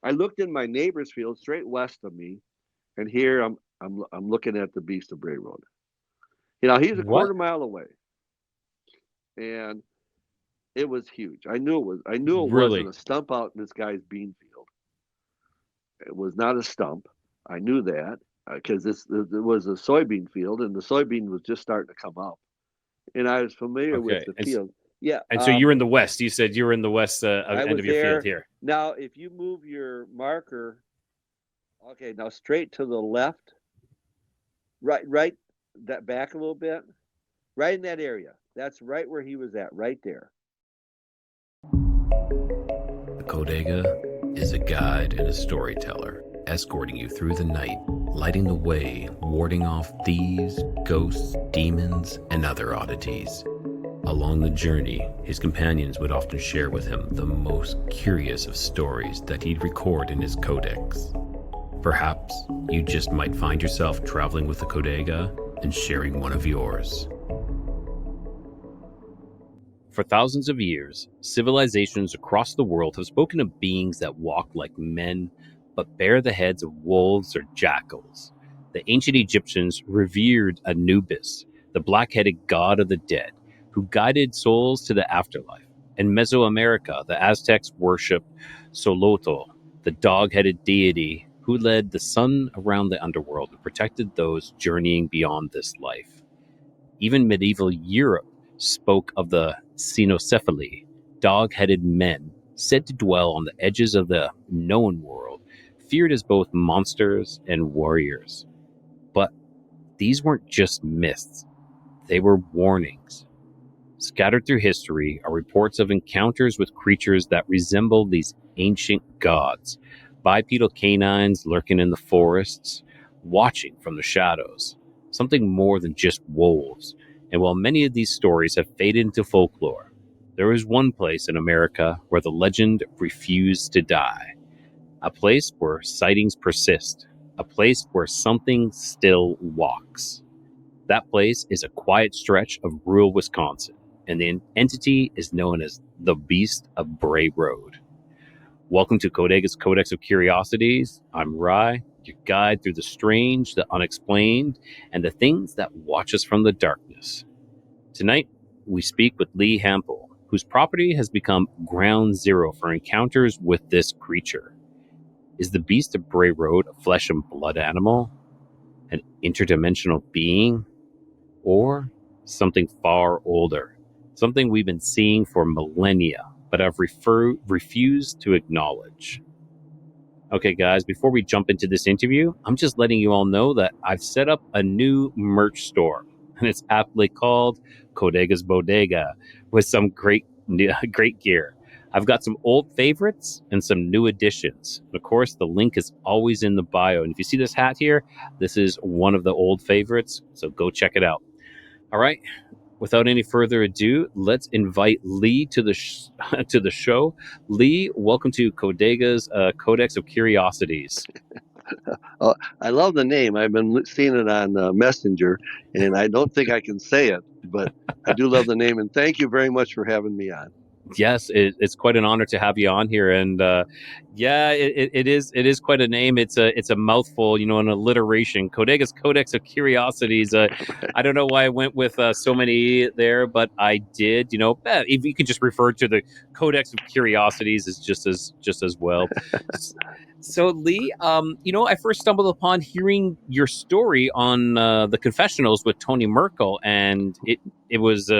I looked in my neighbor's field straight west of me, and here I'm looking at the Beast of Bray Road. He's a What? quarter mile away, and it was huge. I knew it wasn't Really? a stump out in this guy's bean field. It was not a stump. I knew that because it was a soybean field, and the soybean was just starting to come up, and I was familiar with Okay. the field. Yeah, And so you're in the west. You said you were in the west I end was of your field there. here. Now, if you move your marker, okay, now straight to the left, right, that back a little bit, right in that area. That's right where he was at, right there. The Codega is a guide and a storyteller, escorting you through the night, lighting the way, warding off thieves, ghosts, demons, and other oddities. Along the journey, his companions would often share with him the most curious of stories that he'd record in his Codex. Perhaps you just might find yourself traveling with the Codega and sharing one of yours. For thousands of years, civilizations across the world have spoken of beings that walk like men, but bear the heads of wolves or jackals. The ancient Egyptians revered Anubis, the black-headed god of the dead, who guided souls to the afterlife. In Mesoamerica, the Aztecs worshipped Solotl, the dog-headed deity who led the sun around the underworld and protected those journeying beyond this life. Even medieval Europe spoke of the cynocephali, dog-headed men said to dwell on the edges of the known world, feared as both monsters and warriors. But these weren't just myths, they were warnings. Scattered through history are reports of encounters with creatures that resemble these ancient gods, bipedal canines lurking in the forests, watching from the shadows, something more than just wolves. And while many of these stories have faded into folklore, there is one place in America where the legend refused to die, a place where sightings persist, a place where something still walks. That place is a quiet stretch of rural Wisconsin, and the entity is known as the Beast of Bray Road. Welcome to Codega's Codex of Curiosities. I'm Rye, your guide through the strange, the unexplained, and the things that watch us from the darkness. Tonight, we speak with Lee Hampel, whose property has become ground zero for encounters with this creature. Is the Beast of Bray Road a flesh and blood animal? An interdimensional being? Or something far older, something we've been seeing for millennia, but have refused to acknowledge. Okay, guys, before we jump into this interview, I'm just letting you all know that I've set up a new merch store, and it's aptly called Codega's Bodega, with some great gear. I've got some old favorites and some new additions. And of course, the link is always in the bio. And if you see this hat here, this is one of the old favorites, so go check it out. All right. Without any further ado, let's invite Lee to the to the show. Lee, welcome to Codega's Codex of Curiosities. I love the name. I've been seeing it on Messenger, and I don't think I can say it, but I do love the name. And thank you very much for having me on. Yes, it's quite an honor to have you on here, and yeah, it is quite a name. It's a mouthful, an alliteration. Codega's Codex of Curiosities. I don't know why I went with so many there, but I did. If you could just refer to the Codex of Curiosities is just as well. So Lee, I first stumbled upon hearing your story on the confessionals with Tony Merkel, and it was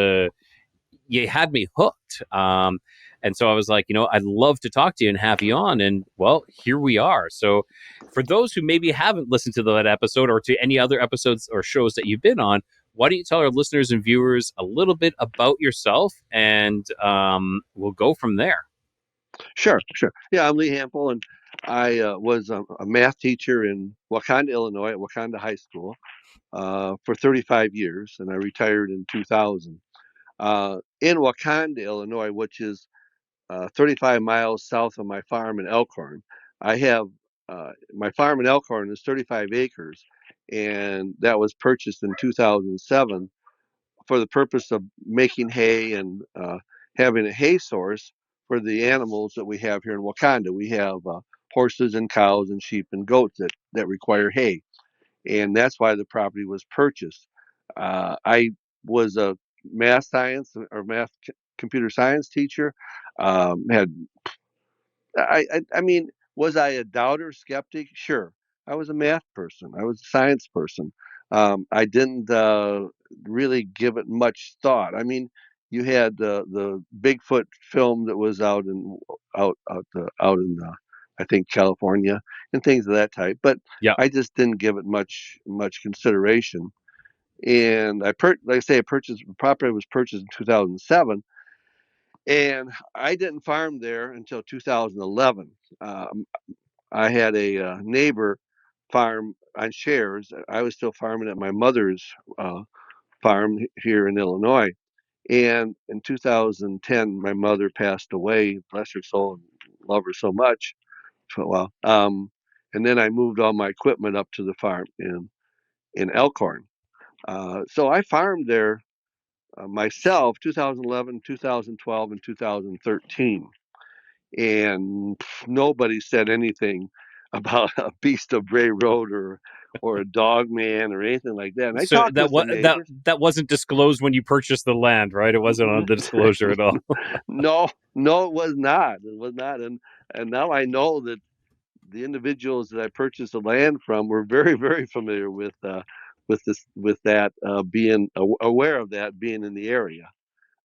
you had me hooked. And so I was like, I'd love to talk to you and have you on. And well, here we are. So for those who maybe haven't listened to that episode or to any other episodes or shows that you've been on, why don't you tell our listeners and viewers a little bit about yourself, and we'll go from there. Sure, sure. Yeah, I'm Lee Hampel, and I was a math teacher in Wakanda, Illinois, at Wakanda High School for 35 years, and I retired in 2000. In Wakanda, Illinois, which is 35 miles south of my farm in Elkhorn. I have my farm in Elkhorn is 35 acres, and that was purchased in 2007 for the purpose of making hay and having a hay source for the animals that we have here in Wakanda. We have horses and cows and sheep and goats that require hay. And that's why the property was purchased. I was a math science or computer science teacher. Had I mean, was I a doubter, skeptic? Sure. I was a math person. I was a science person. I didn't really give it much thought. I mean, you had the Bigfoot film that was out in I think California and things of that type, but Yeah. I just didn't give it much consideration. And like I say, I purchased the property was purchased in 2007, and I didn't farm there until 2011. Um, I had a neighbor farm on shares. I was still farming at my mother's farm here in Illinois. And in 2010, my mother passed away. Bless her soul, and love her so much. So, well, and then I moved all my equipment up to the farm in Elkhorn. So I farmed there myself 2011, 2012, and 2013. And nobody said anything about a Beast of Bray Road or a Dogman or anything like that. And I So talked to some neighbors. that wasn't disclosed when you purchased the land, right? It wasn't on the disclosure at all. No, no, it was not. It was not. And now I know that the individuals that I purchased the land from were very, very familiar with that being aware of that being in the area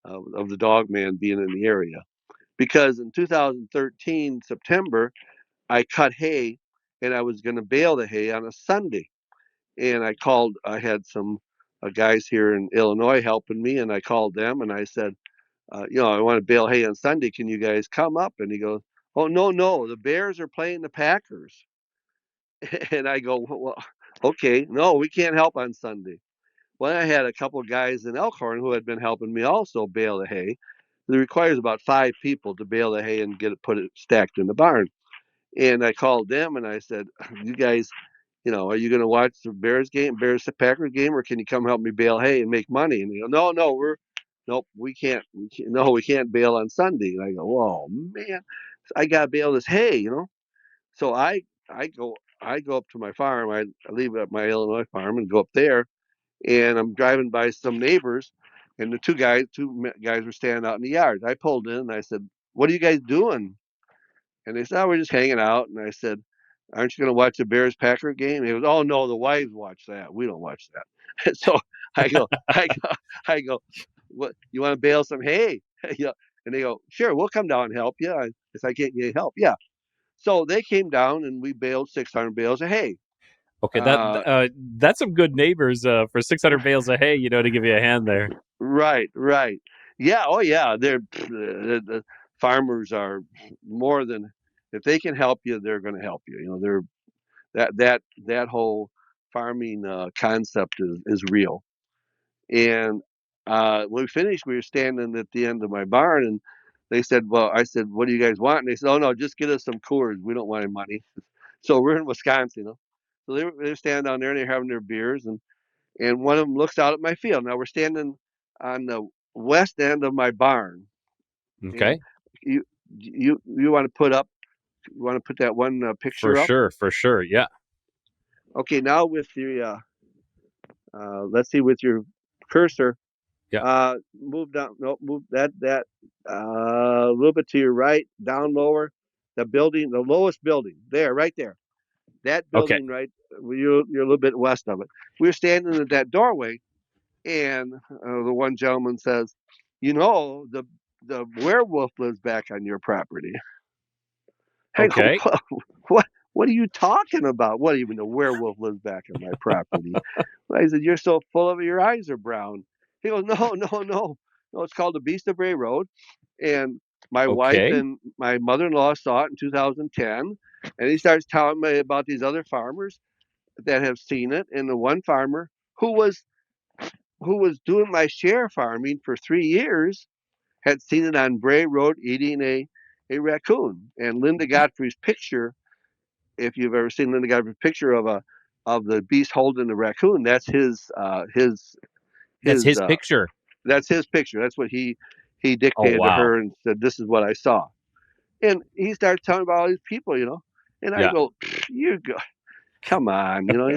of the Dogman being in the area. Because in 2013 September, I cut hay and I was going to bale the hay on a Sunday. And I had some guys here in Illinois helping me, and I called them and I said, I want to bale hay on Sunday. Can you guys come up? And he goes, oh, no, no, the Bears are playing the Packers. And I go, well, okay, no, we can't help on Sunday. Well, I had a couple of guys in Elkhorn who had been helping me also bale the hay. It requires about 5 people to bale the hay and put it stacked in the barn. And I called them and I said, you guys, are you going to watch the Bears Packers game, or can you come help me bale hay and make money? And they go, no, no, nope, no, we can't bale on Sunday. And I go, oh man, I got to bale this hay. So I go, I go up to my farm. I leave at my Illinois farm and go up there, and I'm driving by some neighbors, and the two guys were standing out in the yard. I pulled in and I said, what are you guys doing? And they said, oh, we're just hanging out. And I said, aren't you going to watch the Bears Packer game? And he goes, oh no, the wives watch that. We don't watch that. And so I go, what? You want to bale some hay? Yeah. And they go, sure, we'll come down and help you. If I can't get help, yeah. So they came down and we baled 600 bales of hay. Okay, Uh, that's some good neighbors for 600 bales of hay, to give you a hand there. right, right. Yeah, oh yeah. The farmers are more than, if they can help you, they're going to help you. They're that whole farming concept is real. And when we finished, we were standing at the end of my barn, and they said, "Well," I said, "What do you guys want?" And they said, "Oh no, just get us some Coors. We don't want any money." So we're in Wisconsin. So they're standing down there and they're having their beers, and one of them looks out at my field. Now we're standing on the west end of my barn, and Okay. you want to put that one For picture up? sure, for sure. Yeah. Okay, now with your let's see, with your cursor, Yeah. move down. No, move that a little bit to your right, down lower. The building, the lowest building, there, right there. That Okay. building, right. You're a little bit west of it. We're standing at that doorway, and the one gentleman says, the werewolf lives back on your property." I go, Okay. what are you talking about? What, even the werewolf lives back on my property? I said, you're so full of it, your eyes are brown. He goes, no, no, no. No, it's called the Beast of Bray Road. And my wife Okay. and my mother-in-law saw it in 2010. And he starts telling me about these other farmers that have seen it. And the one farmer who was doing my share farming for 3 years had seen it on Bray Road eating a raccoon. And Linda Godfrey's picture, if you've ever seen Linda Godfrey's picture of the beast holding the raccoon, that's That's his his picture. that's his picture. That's what he Oh, dictated to wow. her and said, "This is what I saw." And he started telling about all these people. And I Yeah. go, you go, come on, no,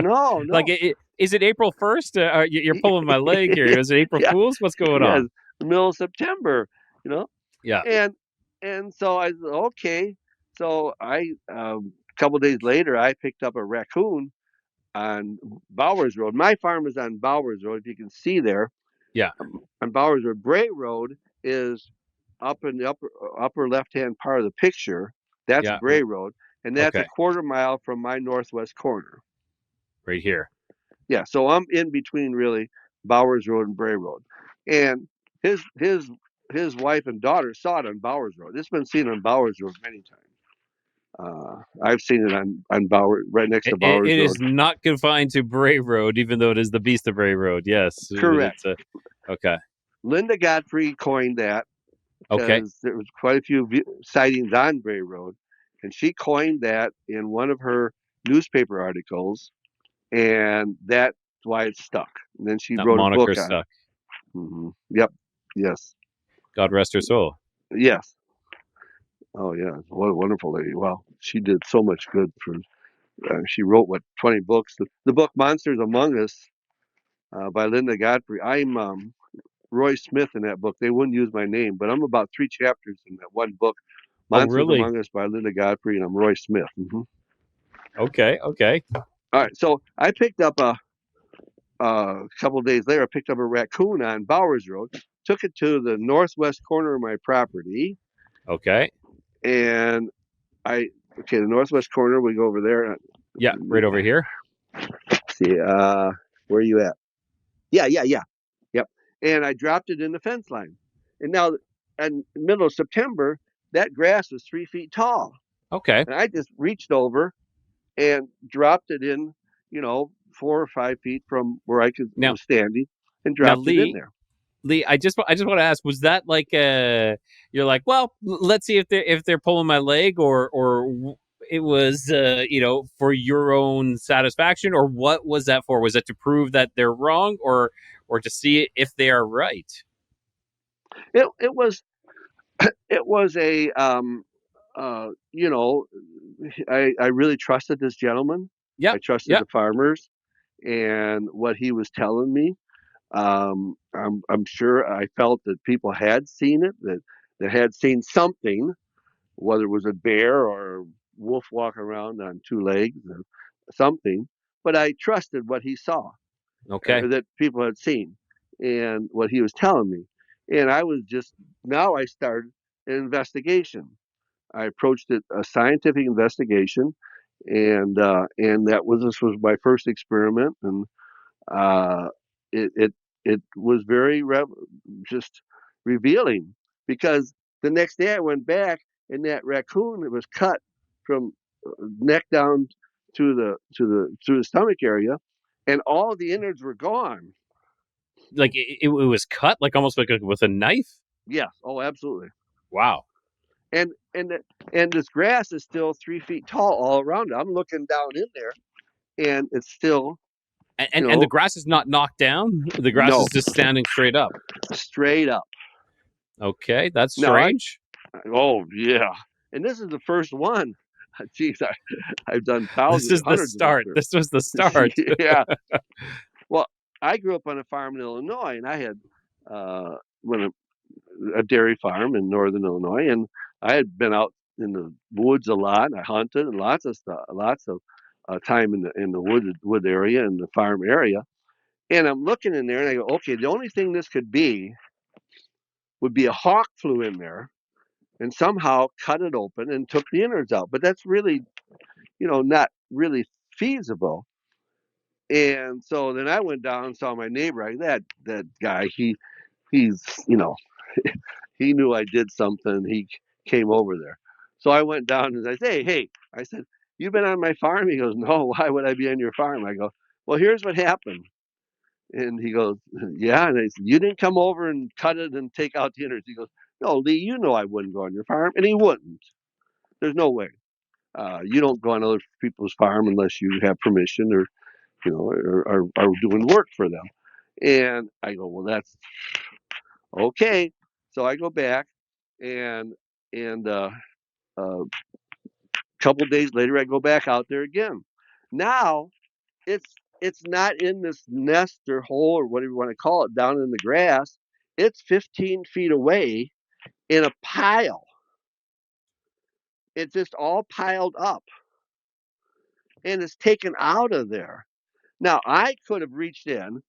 Like, no. is it April 1st? You're pulling my leg here. Is it April Yeah, Fool's? What's going yeah, on? the middle of September, you know. Yeah. And so I said, okay. So a couple of days later, I picked up a raccoon on Bowers Road. My farm is on Bowers Road. If you can see there, Yeah. on Bowers Road, Bray Road is up in the upper left hand part of the picture. That's Yeah. Bray Road, and that's a Okay. quarter mile from my northwest corner. Right here. Yeah, so I'm in between really Bowers Road and Bray Road, and his wife and daughter saw it on Bowers Road. It's been seen on Bowers Road many times. I've seen it on Bowers, right next to Bowers It Road. is not confined to Bray Road, even though it is the Beast of Bray Road. Yes, but Correct. it's okay. Linda Godfrey coined that Okay. because there was quite a few sightings on Bray Road, and she coined that in one of her newspaper articles, and that's why it's stuck. And then she That wrote a moniker book on it. stuck. Yep. Yes. God rest her soul. Yes. Oh yeah, what a wonderful lady. Well, she did so much good for. She wrote 20 books. The book Monsters Among Us by Linda Godfrey. I'm Roy Smith in that book. They wouldn't use my name, but I'm about 3 chapters in that one book, Oh, Monsters really? Among Us by Linda Godfrey, and I'm Roy Smith. Okay. Okay. All right, so I picked up a couple of days later. I picked up a raccoon on Bowers Road, took it to the northwest corner of my property, Okay. and the northwest corner. We go over there. Yeah, right over here. See, where are you at? Yeah, yeah, yeah. Yep. And I dropped it in the fence line. And now, in the middle of September, that grass was 3 feet tall. Okay. And I just reached over and dropped it in, 4 or 5 feet from where I Now, was standing, and now, dropped it in there. Lee, I just want to ask: was that like you're like, well, let's see if they're pulling my leg, or it was for your own satisfaction, or what was that for? Was it to prove that they're wrong, or to see if they are right? It was a I really trusted this gentleman. I Yep. trusted Yep. the farmers and what he was telling me. I'm sure I felt that people had seen it, that had seen something, whether it was a bear or a wolf walking around on 2 legs or something. But I trusted what he saw, Okay. that people had seen, and what he was telling me. And I was just now I started an investigation. I approached it a scientific investigation, and this was my first experiment, and uh, it it was very just revealing, because the next day I went back, and that raccoon, it was cut from neck down to the stomach area, and all the innards were gone. Like it was cut, like almost like with a knife. Yes, oh, absolutely. Wow. And and this grass is still 3 feet tall all around it. I'm looking down in there, and it's still, And the grass is not knocked down. The grass no, is just standing straight up. straight up. Okay, that's Now strange. oh yeah, and this is the first one. Geez, I've done This thousands, is the hundreds of start. experiments. This was the start. Yeah. Well, I grew up on a farm in Illinois, and I had uh, when a dairy farm in northern Illinois, and I had been out in the woods a lot. I hunted and lots of stuff, lots of time in the wood area and the farm area. And I'm looking in there, and I go, okay, the only thing this could be would be a hawk flew in there and somehow cut it open and took the innards out. But that's really, not really feasible. And so then I went down and saw my neighbor. That guy, he's, he knew I did something. He came over there. So I went down and I said, hey, I said, you been on my farm? He goes, no, why would I be on your farm? I go, well, here's what happened. And he goes, yeah. And I said, you didn't come over and cut it and take out the innards. He goes, no, Lee, you know I wouldn't go on your farm. And he wouldn't. There's no way. You don't go on other people's farm unless you have permission, or are doing work for them. And I go, well, that's okay. So I go back, and and uh, couple days later, I go back out there again. Now it's not in this nest or hole or whatever you want to call it down in the grass. It's 15 feet away in a pile. It's just all piled up and it's taken out of there. Now I could have reached in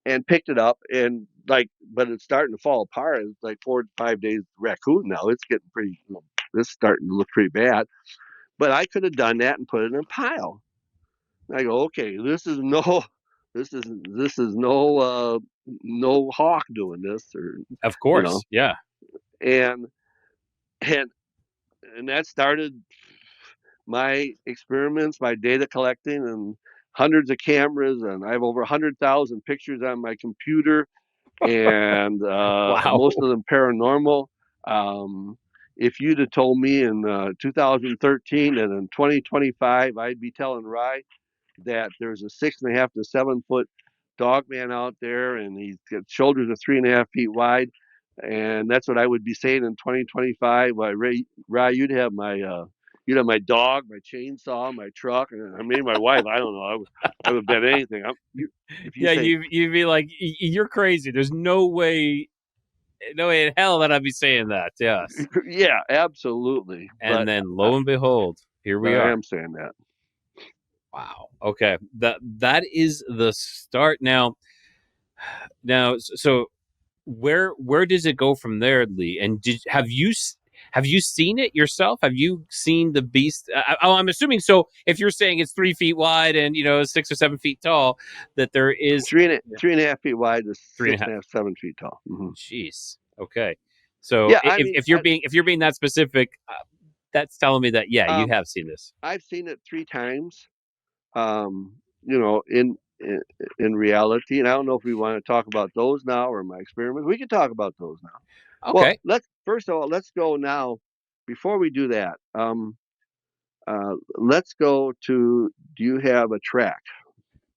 and picked it up and but it's starting to fall apart. It's like 4 to 5 days raccoon now. It's getting pretty. It's starting to look pretty bad. But I could have done that and put it in a pile. And I go, okay, this is no hawk doing this, or Of you know, course. Yeah. and and and that started my experiments, my data collecting, and hundreds of cameras, and I have over 100,000 pictures on my computer, and Wow. most of them paranormal. If you'd have told me in 2013 and in 2025 I'd be telling Rye that there's a 6.5 to 7 foot Dogman out there, and he's got shoulders of 3.5 feet wide, and that's what I would be saying in 2025. Rye, you'd have my dog, my chainsaw, my truck, and I mean my wife. I don't know. I would bet anything. If you Yeah, say, you'd be like, you're crazy. There's no way in hell that I'd be saying that. Yes. yeah, absolutely. And then lo and behold, here we But I are. am saying that. Wow. Okay. That is the start. Now, so where does it go from there, Lee? And have you seen it yourself? Have you seen the beast? I'm assuming so. If you're saying it's 3 feet wide and 6 or 7 feet tall, that there is 3.5 feet wide to three and a half. 6.5, 7 feet tall. Mm-hmm. Jeez. Okay. So Yeah, if you're being that specific, that's telling me that you have seen this. I've seen it 3 times. In reality, and I don't know if we want to talk about those now or my experiments. We can talk about those now. Okay. Well, let's go now. Before we do that, let's go to. Do you have a track?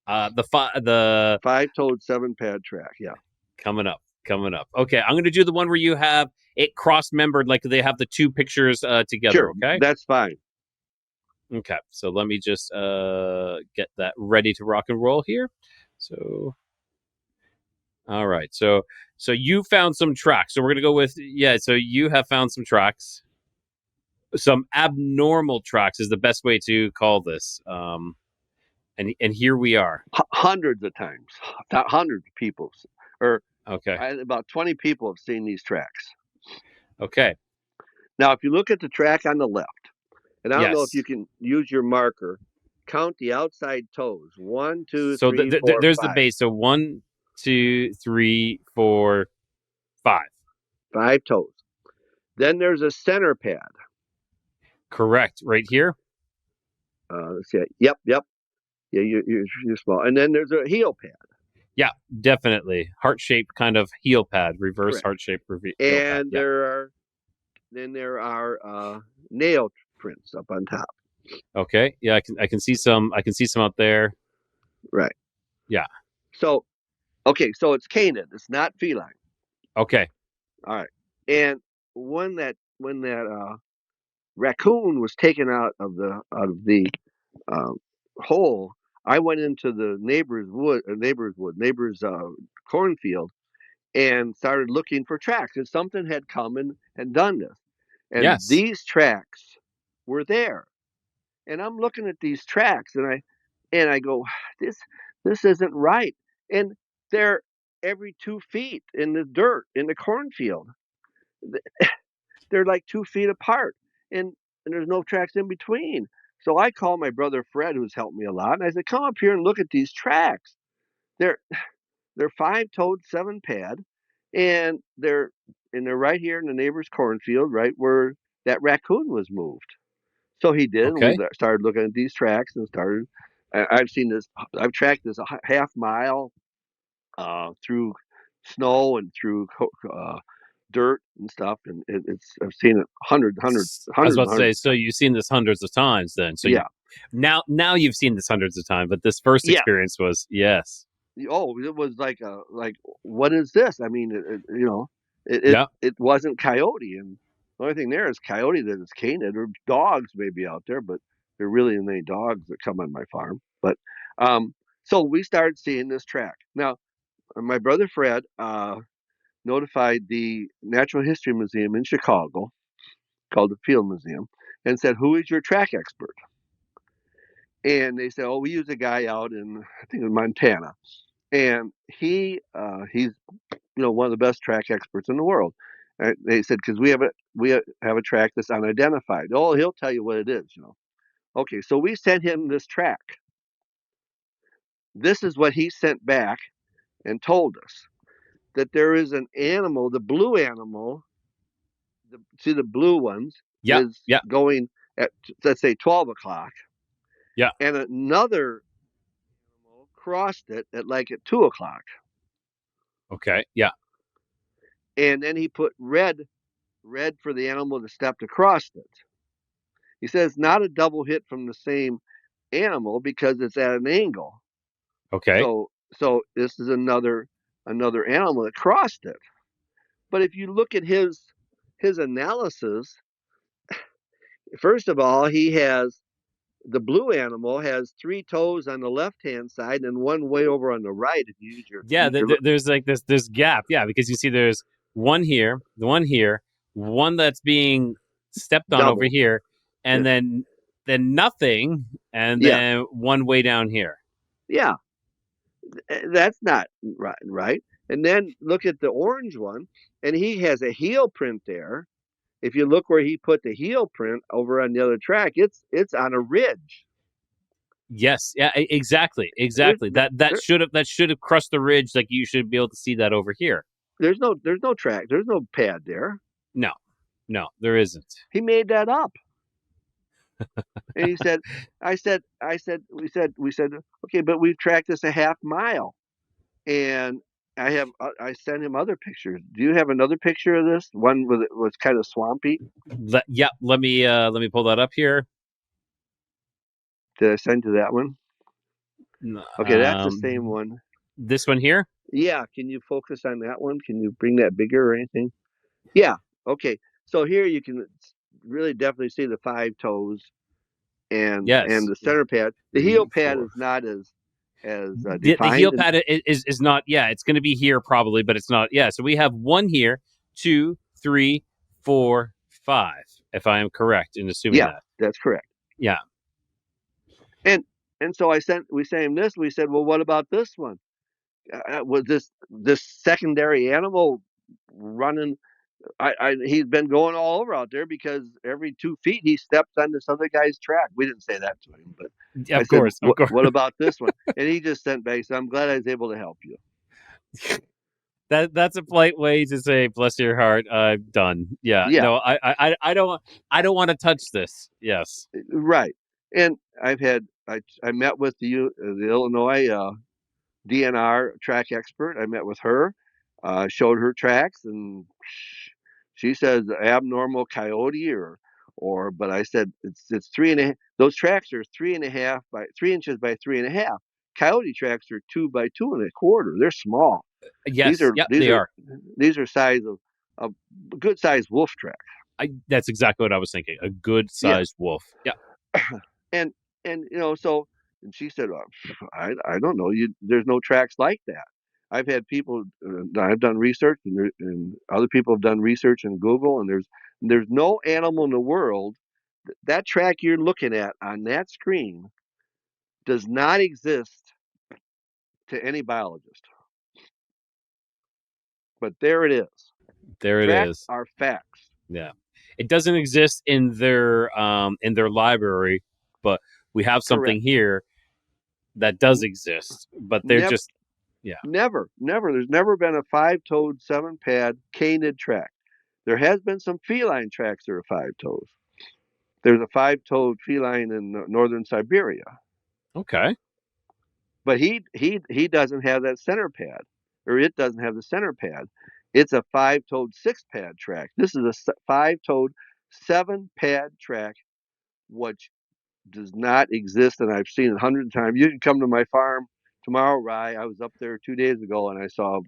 The 5-toed 7-pad track. Yeah. coming up. Okay, I'm going to do the one where you have it cross-membered, like they have the 2 pictures together. Sure, okay, that's fine. Okay, so let me just get that ready to rock and roll here. So, all right, so you found some tracks. So we're going to go with So you have found some tracks. Some abnormal tracks is the best way to call this. And here we are. Hundreds of times, hundreds of people, or okay, about 20 people have seen these tracks. Okay. Now, if you look at the track on the left, and I don't know if Yes. you can use your marker, count the outside toes. 1, 2, So 3, 4, there's 5. the base. So 1, 2, 3, 4, 5. 5 toes. Then there's a center pad. Correct. Right here. Let's see. Yep. Yeah, you're small. And then there's a heel pad. Yeah, definitely. Heart-shaped kind of heel pad, reverse heart-shaped heel pad. And there are nail prints up on top. Okay. Yeah, I can see some. I can see some out there. Right. Yeah. So, okay, so it's canid. It's not feline. Okay. All right. And when that raccoon was taken out of the hole, I went into the neighbor's cornfield, and started looking for tracks. And something had come and done this, and Yes. these tracks were there. And I'm looking at these tracks, and I go, this isn't right. And they're every 2 feet in the dirt in the cornfield. They're like 2 feet apart, and there's no tracks in between. So I called my brother Fred, who's helped me a lot, and I said, "Come up here and look at these tracks. They're 5-toed 7-pad, and they're right here in the neighbor's cornfield, right where that raccoon was moved." So he did, and we started looking at these tracks and started. I've seen this. I've tracked this a half mile through snow and through dirt and stuff, and I've seen it hundreds. I was about to say, so you've seen this hundreds of times, then. So yeah. Now you've seen this hundreds of times, but this first experience was yes. Oh, it was like what is this? I mean, it wasn't coyote, and The only thing there is coyote that is canid, or dogs may be out there, but there really ain't any dogs that come on my farm. But so we started seeing this track. Now, my brother Fred notified the Natural History Museum in Chicago, called the Field Museum, and said, "Who is your track expert?" And they said, "Oh, we use a guy out in, I think, in Montana, and he's one of the best track experts in the world." They said, "Because we have a track that's unidentified." "Oh, he'll tell you what it is. Okay, so we sent him this track. This is what he sent back and told us, that there is an animal, the blue animal. See the blue ones Yeah, is yeah, going at, let's say, 12 o'clock, yeah. and another animal crossed it at 2 o'clock, Okay, yeah, and then he put red for the animal that stepped across it. He says not a double hit from the same animal because it's at an angle. okay. So this is another animal that crossed it. But if you look at his analysis, first of all, the blue animal has 3 toes on the left hand side and one way over on the right. If you use Yeah, there's like this gap. Yeah, because you see, there's one here, the one here, one that's being stepped on over double, here, and yeah, then nothing, and yeah, then one way down here. yeah, that's not right, right. And then look at the orange one, and he has a heel print there. If you look where he put the heel print over on the other track, it's on a ridge. Yes, yeah, exactly, There's exactly. That should have crossed the ridge. Like, you should be able to see that over here. there's no track. There's no pad there. No, no, there isn't. He made that up. And he said, we said, okay, but we've tracked this a half mile. And I sent him other pictures. Do you have another picture of this? One with it was kind of swampy. Yeah, let me pull that up here. Did I send you that one? Okay, that's the same Um, one. this one here. Yeah, can you focus on that one? Can you bring that bigger or anything? Yeah. Okay. So here you can really definitely see the 5 toes and Yes, the center pad. The heel 3, pad 4. is not as the heel defined. And pad is not. Yeah, it's going to be here probably, but it's not. Yeah, so we have one here, 2, 3, 4, 5. If I am correct in assuming yeah, that. that's correct. Yeah. And so we sent him this. We said, well, what about this one? Was this secondary animal running? He's been going all over out there because every 2 feet he steps on this other guy's track. We didn't say that to him, but I Of said, course, of course. what about this one? And he just sent back. So I'm glad I was able to help you. That's a polite way to say, "Bless your heart, I'm done." Yeah. Yeah, No, I don't want to touch this. Yes. right. And I met with the Illinois DNR track expert. I met with her, showed her tracks, and she says abnormal coyote but I said it's 3.5. Those tracks are 3.5 by 3 inches by 3.5. Coyote tracks are 2 by 2.25. They're small. These Yes. are Yeah, these they are are. these are size of a good sized wolf track. That's exactly what I was thinking. A good Yeah. sized wolf. Yeah. and so, and she said, I don't know, there's no tracks like that. I've had people, I've done research, and other people have done research in Google, and there's no animal in the world that track you're looking at on that screen does not exist to any biologist. But there it is. There it Tracks is. are facts. Yeah. It doesn't exist in their library, but we have something Correct. here that does exist. But they're Never, just, yeah. never. There's never been a 5-toed 7-pad canid track. There has been some feline tracks that are 5 toes. There's a 5-toed feline in northern Siberia, Okay. but he doesn't have that center pad, or it doesn't have the center pad. It's a 5-toed 6-pad track. This is a 5-toed 7-pad track, which does not exist, and I've seen it hundreds of times. You can come to my farm tomorrow, Rye. I was up there 2 days ago, and I saw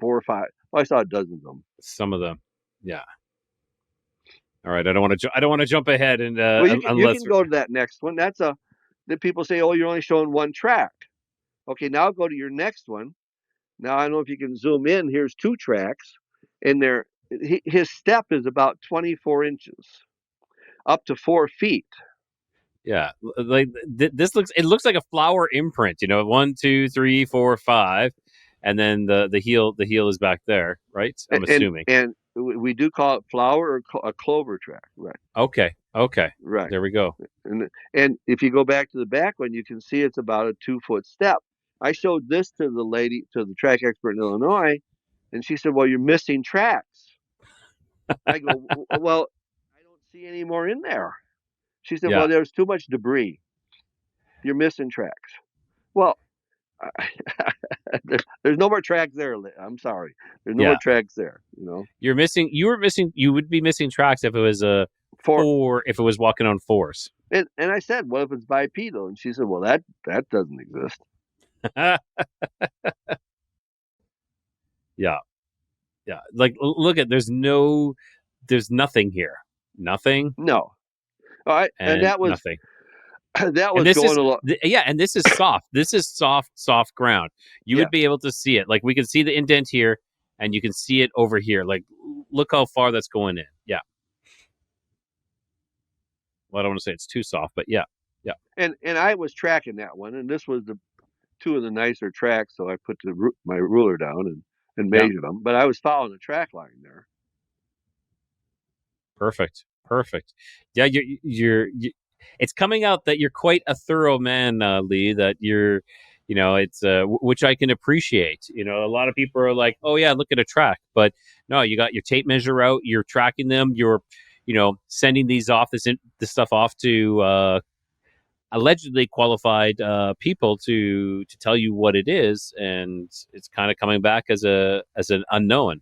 4 or 5. Well, I saw dozens of them. Some of them. Yeah. All right, I don't want to jump ahead and Well, you unless can go to that next one. That people say, oh, you're only showing one track. Okay, now go to your next one. Now I don't know if you can zoom in. Here's two tracks, and his step is about 24 inches, up to 4 feet. yeah, like this looks like a flower imprint. 1, 2, 3, 4, 5, and then the heel is back there, right? I'm assuming. And we do call it flower or a clover track, right? Okay, Right. there we go. And if you go back to the back one, you can see it's about a 2-foot step. I showed this to the track expert in Illinois, and she said, "Well, you're missing tracks." I go, "Well, I don't see any more in there." She said, Yeah, "Well, there's too much debris. You're missing tracks." Well, there's no more tracks there. I'm sorry, there's no more yeah. tracks there. You would be missing tracks if it was For if it was walking on fours. and I said, "What if it's bipedal?" And she said, "Well, that doesn't exist." Yeah. Yeah. Like look there's nothing here. Nothing No, all right, and and nothing. that And was going a lot. and this is soft. This is soft ground. You Yeah, would be able to see it. Like we can see the indent here and you can see it over here. Like look how far that's going in. Yeah. Well, I don't want to say it's too soft, but yeah. Yeah. and I was tracking that one, and this was the two of the nicer tracks, so I put my ruler down and Yeah. measured them. But I was following the track line there. Perfect. Yeah, it's coming out that you're quite a thorough man, Lee, that you're, it's, which I can appreciate. A lot of people are like, oh yeah, look at a track, but no, you got your tape measure out, you're tracking them, you're, sending this stuff off to, allegedly qualified, people to tell you what it is. And it's kind of coming back as an unknown.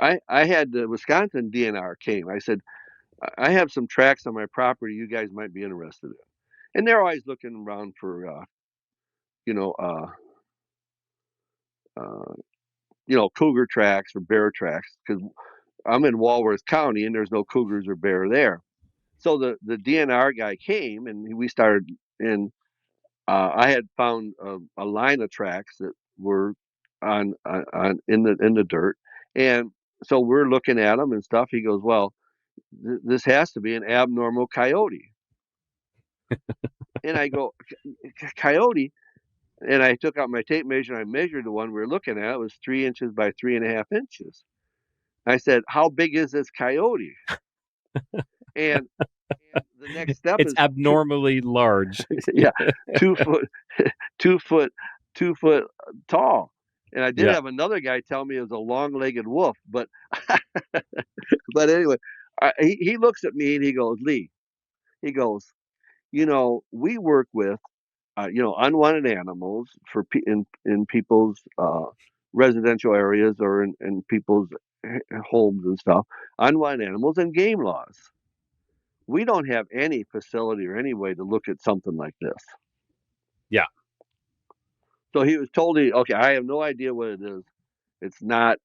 I had the Wisconsin DNR came. I said, I have some tracks on my property you guys might be interested in. And they're always looking around for, you know, uh, uh, cougar tracks or bear tracks, because I'm in Walworth County and there's no cougars or bear there. So the DNR guy came and we started, and I had found a line of tracks that were on in the dirt, and so we're looking at them and stuff. He goes, "Well, this has to be an abnormal coyote," and I go, "Coyote?" And I took out my tape measure and I measured the one we were looking at. It was 3 inches by 3.5 inches. I said, "How big is this coyote?" And the next step It's is abnormally large. yeah, 2 foot, 2 foot, 2 foot tall. And I did Yeah. have another guy tell me it was a long-legged wolf, but but anyway, he looks at me and he goes, "Lee," he goes, "we work with unwanted animals in people's residential areas or in people's homes and stuff, unwanted animals and game laws. We don't have any facility or any way to look at something like this." Yeah. So he was totally okay. I have no idea what it is. It's not,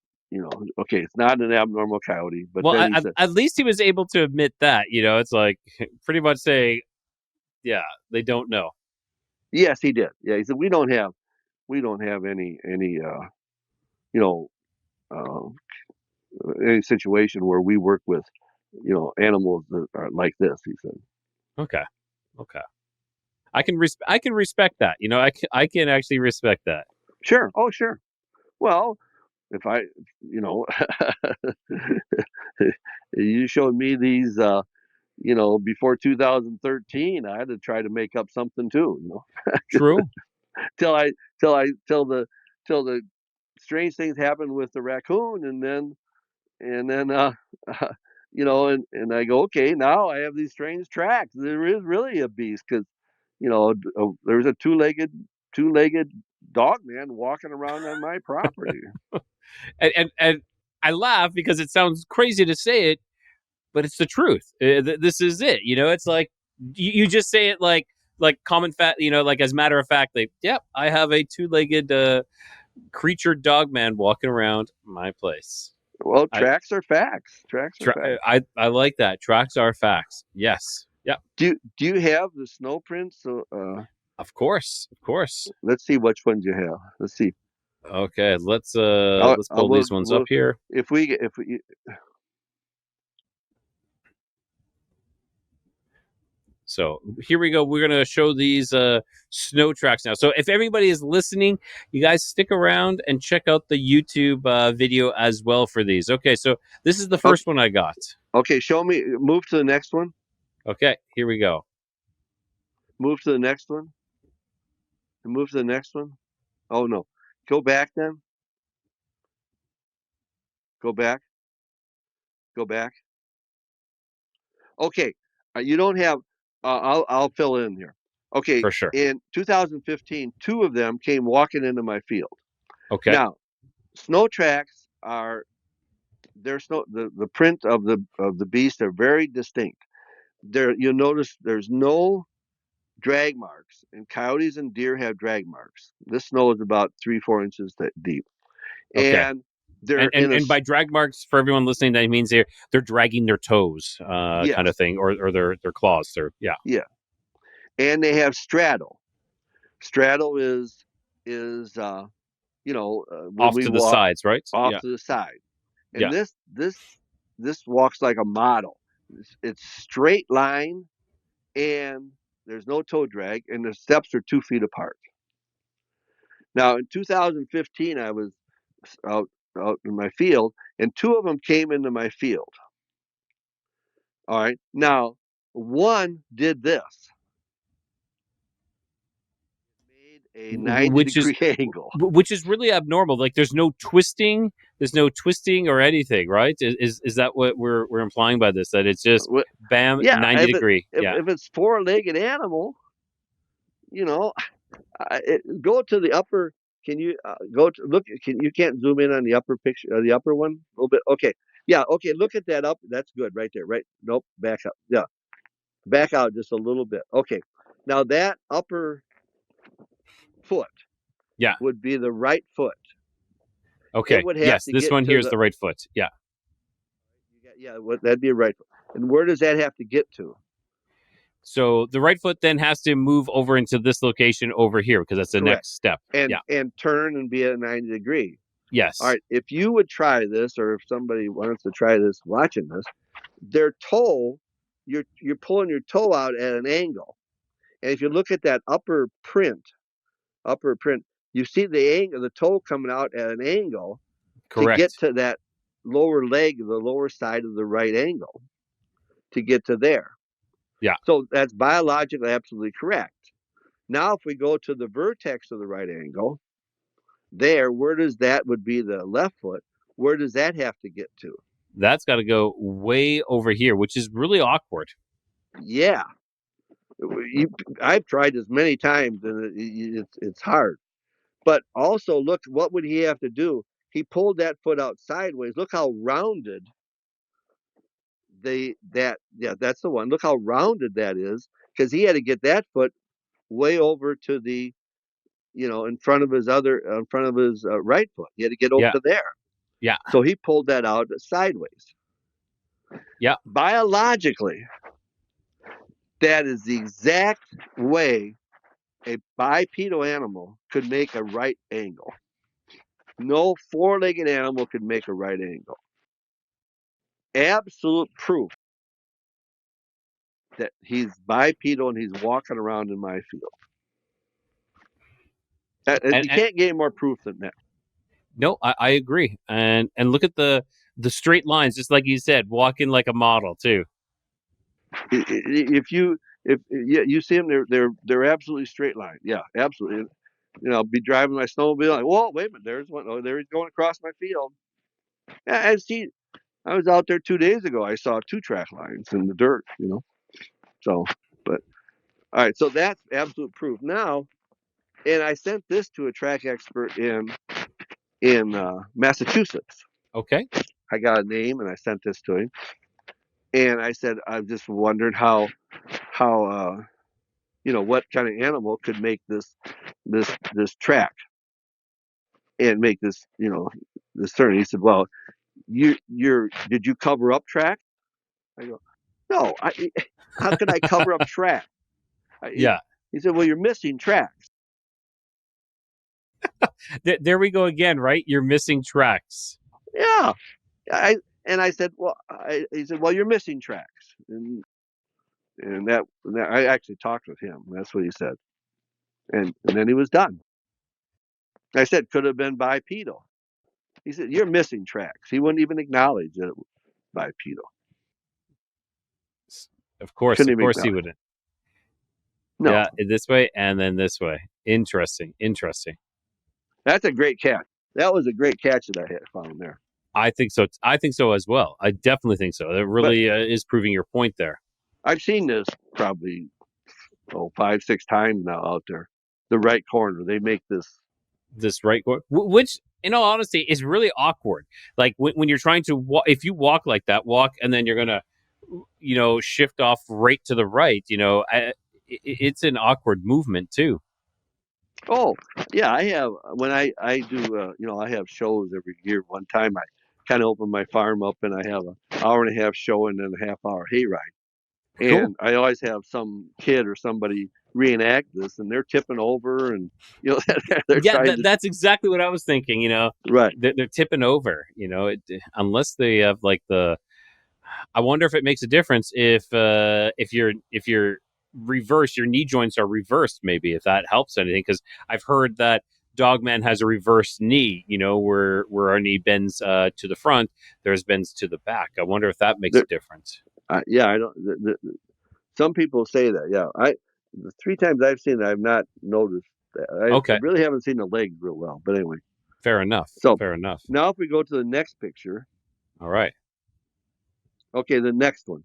okay. It's not an abnormal coyote. But Well, then he said, at least he was able to admit that. It's like pretty much saying, yeah, they don't know. yes, he did. Yeah, he said we don't have you know uh, any situation where we work with animals that are like this. He said. Okay. I can respect that. I can actually respect that. Sure. Oh, sure. Well, if I, you know, you showed me these, before 2013, I had to try to make up something too, True. till I, till the strange things happened with the raccoon, and then, and I go, okay, now I have these strange tracks. There is really a beast because, there's a two-legged dog man walking around on my property. And I laugh because it sounds crazy to say it, but it's the truth. This is it. It's like you just say it like common fact. Like as matter of fact, like, yep, I have a two-legged creature dog man walking around my place. Well, I tracks are facts. Tracks are facts. I like that. Tracks are facts. Yes. Yeah. Do you have the snow prints? So, Of course. Of course. let's see which ones you have. Let's see. Okay. Let's pull We'll, these ones up here. if we So here we go. We're going to show these snow tracks now. So if everybody is listening, you guys stick around and check out the YouTube video as well for these. Okay, so this is the first one I got. Okay, show me. Move to the next one. Okay, here we go. Move to the next one. Move to the next one. Oh, no. Go back then. Go back. Go back. Okay. You don't have, I'll fill in here. Okay. For sure. In 2015, 2 of them came walking into my field. Okay. Now, snow tracks are, the print of the beast are very distinct. You'll notice there's no drag marks, and coyotes and deer have drag marks. This snow is about 3-4 inches deep. Okay. And they're and by drag marks, for everyone listening, that means they're dragging their toes, yes. kind of thing, or their claws. Yeah. And they have straddle. Straddle is off to the sides, right? Off to the side. And yeah. This walks like a model. It's straight line, and there's no toe drag, and the steps are 2 feet apart. Now, in 2015, I was out in my field, and 2 of them came into my field. All right. Now, one did this. Made a 90-degree angle. Which is really abnormal. Like there's no twisting or anything, right? Is that what we're implying by this? That it's just bam, 90 degree. If it's 4-legged animal, go to the upper. Can you go to look? You can't zoom in on the upper picture, the upper one a little bit. Okay, yeah, okay. Look at that up. That's good right there. Right? Nope. Back up. Yeah, back out just a little bit. Okay. Now that upper foot, would be the right foot. Okay. Yes, this one here is the right foot. Yeah. Yeah, that'd be a right foot. And where does that have to get to? So the right foot then has to move over into this location over here because that's the next step. And turn and be at a 90 degree. Yes. All right. If you would try this, or if somebody wants to try this watching this, their toe, you're pulling your toe out at an angle. And if you look at that upper print, you see the toe coming out at an angle. Correct. To get to that lower leg, the lower side of the right angle, to get to there. Yeah. So that's biologically absolutely correct. Now, if we go to the vertex of the right angle, where does that would be the left foot? Where does that have to get to? That's got to go way over here, which is really awkward. Yeah. I've tried this many times, and it's hard. But also, look, what would he have to do? He pulled that foot out sideways. Look how rounded that's the one. Look how rounded that is, because he had to get that foot way over to the, in front of his right foot. He had to get over to there. Yeah. So he pulled that out sideways. Yeah. Biologically, that is the exact way a bipedal animal could make a right angle. No 4-legged animal could make a right angle. Absolute proof that he's bipedal and he's walking around in my field. You can't get any more proof than that. No, I agree. And look at the straight lines, just like you said, walking like a model too. If you see them, they're absolutely straight line. Yeah, absolutely. I'll be driving my snowmobile, like, whoa, wait a minute, there's one. Oh, there he's going across my field. Yeah, I was out there 2 days ago. I saw 2 track lines in the dirt. So, but all right. So that's absolute proof. Now, and I sent this to a track expert in Massachusetts. Okay. I got a name and I sent this to him, and I said, I've just wondered how what kind of animal could make this track and make this this turn. He said, well, did you cover up tracks? I go, no. How could I cover up tracks? Yeah. He said, well, you're missing tracks. There we go again, right? You're missing tracks. Yeah. I said, well, he said, well, you're missing tracks. And I actually talked with him. That's what he said. And then he was done. I said, could have been bipedal. He said, you're missing tracks. He wouldn't even acknowledge that it was bipedal. Of course Couldn't even he acknowledge. wouldn't. No. Yeah, this way and then this way. Interesting. That's a great catch. That was a great catch that I had found there. I think so. I think so as well. I definitely think so. It really is proving your point there. I've seen this probably 5-6 times now out there. The right corner, they make this right corner, which in all honesty is really awkward. Like when you're trying to walk, if you walk like that, and then you're gonna, shift off right to the right. It's an awkward movement too. Oh yeah, I have when I do I have shows every year. One time I kind of open my farm up and I have an hour and a half show and then a half hour hayride. Cool. And I always have some kid or somebody reenact this, and they're tipping over, and they're trying that's exactly what I was thinking. Right. They're tipping over. Unless they have like the. I wonder if it makes a difference if you're reversed, your knee joints are reversed. Maybe if that helps anything, because I've heard that Dogman has a reversed knee. Where our knee bends to the front, theirs bends to the back. I wonder if that makes a difference. Yeah, I don't. Some people say that. Yeah, the 3 times I've seen it, I've not noticed that. I really haven't seen the legs real well. But anyway, fair enough. So fair enough. Now, if we go to the next picture. All right. Okay, the next one.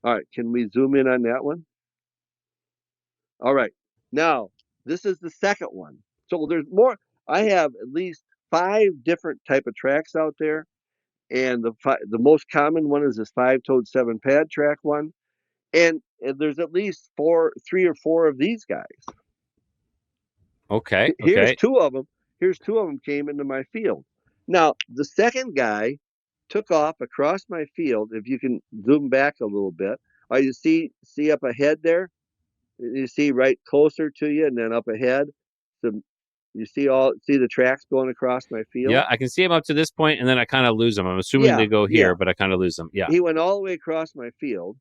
All right, can we zoom in on that one? All right. Now, this is the second one. So there's more. I have at least 5 different type of tracks out there. And the most common one is this 5-toed 7-pad track one. And there's at least 3 or 4 of these guys. Okay. Here's 2 of them. Here's 2 of them came into my field. Now, the second guy took off across my field. If you can zoom back a little bit, you see up ahead there. You see right closer to you, and then up ahead. So you see the tracks going across my field. Yeah, I can see them up to this point, and then I kind of lose them. I'm assuming they go here, but I kind of lose them. Yeah. He went all the way across my field.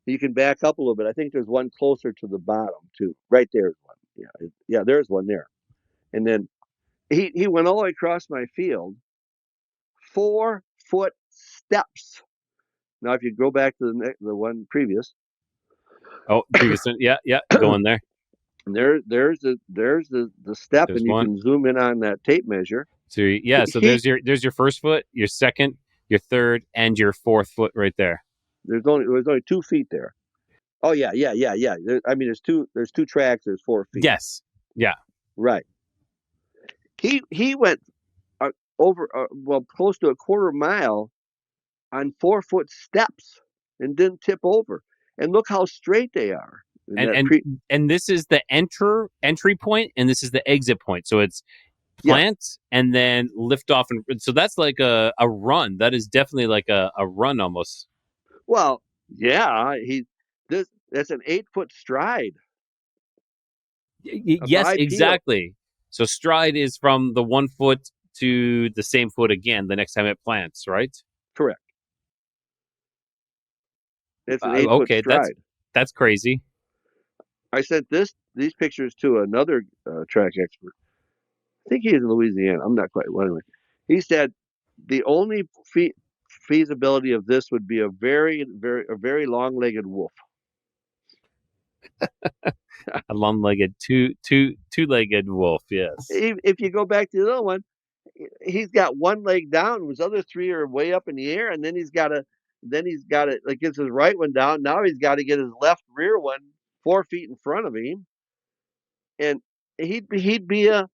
You can back up a little bit. I think there's one closer to the bottom too. Right there's one. Yeah, there's one there. And then he went all the way across my field. 4-foot steps. Now, if you go back to the one previous. Oh, previous. Yeah, going there. And there's the step, and you can zoom in on that tape measure. So there's your first foot, your second, your third, and your 4th foot right there. There's only 2 feet there. Oh yeah. There's 2 tracks. There's 4 feet. Yes. Yeah. Right. He went over close to a quarter mile on 4-foot steps and didn't tip over. And look how straight they are. And this is the entry point, and this is the exit point. So it's plant and then lift off, and so that's like a run. That is definitely like a run almost. Well, yeah, that's an 8-foot stride. Yes, exactly. So stride is from the 1 foot to the same foot again the next time it plants, right? Correct. It's an 8-foot stride. That's crazy. I sent these pictures to another track expert. I think he's in Louisiana. I'm not quite. Well, anyway, he said the only feasibility of this would be a very long-legged wolf. A long-legged, two-legged wolf. Yes. If you go back to the other one, he's got one leg down. His other 3 are way up in the air, and then he's got to like gets his right one down. Now he's got to get his left rear one 4 feet in front of him, and he'd be a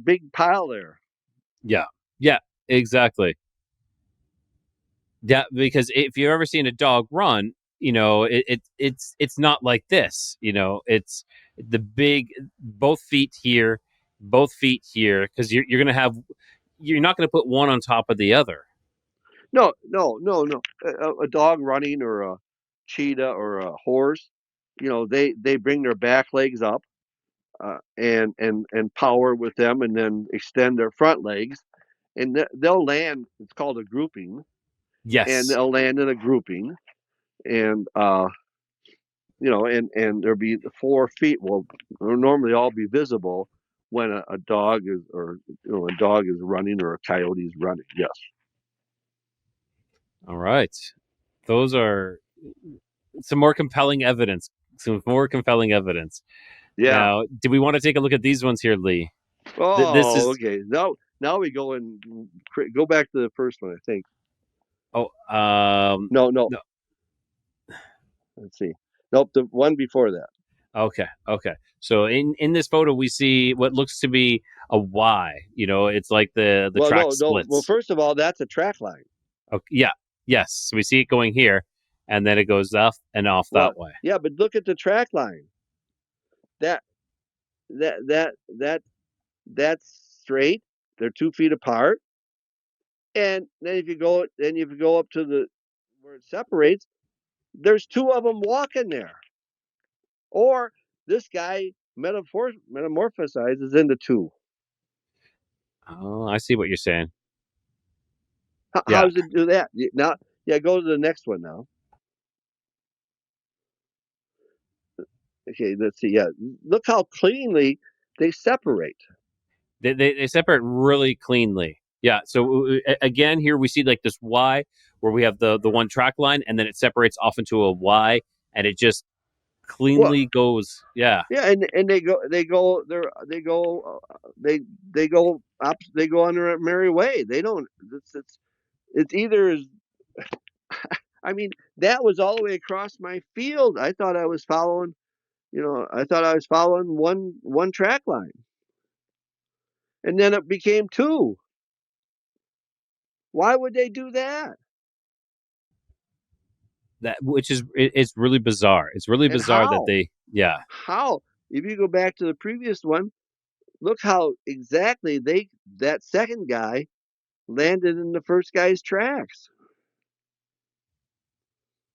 big pile there. Yeah, exactly. Yeah, because if you've ever seen a dog run, it's not like this. It's the big both feet here, both feet here because you're gonna have you're not gonna put one on top of the other. No. A dog running or a cheetah or a horse, they bring their back legs up and power with them, and then extend their front legs, and they'll land. It's called a grouping, and Yes. they'll land in a grouping, and and there'll be the 4 feet will normally all be visible when a dog is, or a dog is running or a coyote is running. Yes. All right. Those are some more compelling evidence. Some more compelling evidence. Yeah. Now, do we want to take a look at these ones here, Lee? This Oh, is okay. Now we go back to the first one, I think. No. no. Let's see. Nope, the one before that. Okay. So in this photo, we see what looks to be a Y. It's like the Well, track no. Well, splits. first of all, that's a track line. Okay, yeah. Yes. So we see it going here, and then it goes up and off Well, that way. yeah, but look at the track line. That that that that that's straight. They're 2 feet apart. And then if you go up to the where it separates, there's two of them walking there. Or this guy metamorphosizes into two. Oh, I see what you're saying. How Yeah. does it do that? Now, yeah, go to the next one now. Okay, let's see. Yeah, look how cleanly they separate. They separate really cleanly. Yeah. So again, here we see like this Y where we have the one track line, and then it separates off into a Y, and it just Well, cleanly goes. Yeah. yeah, and they go on their merry way. They don't. It's either as I mean, that was all the way across my field. I thought I was following, one track line, and then it became two. Why would they do that? That which is it's really bizarre. It's really And bizarre that how? they. Yeah. How? If you go back to the previous one, look how exactly that second guy landed in the first guy's tracks.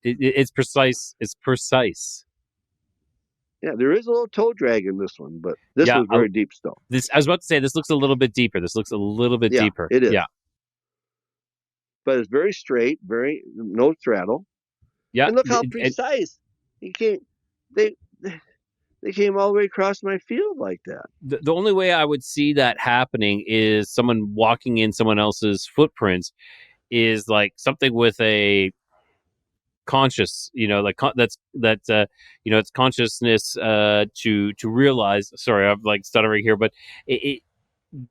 It's precise. It's precise. Yeah, there is a little toe drag in this one, but this Yeah. was very deep still. I was about to say this looks a little bit deeper. This looks a little bit Yeah, deeper. it is. Yeah. But it's very straight, very no straddle. Yeah. And look how precise. He came they they came all the way across my field like that. The only way I would see that happening is someone walking in someone else's footprints is like something with a conscious, like it's consciousness to realize. Sorry, I'm like stuttering here, but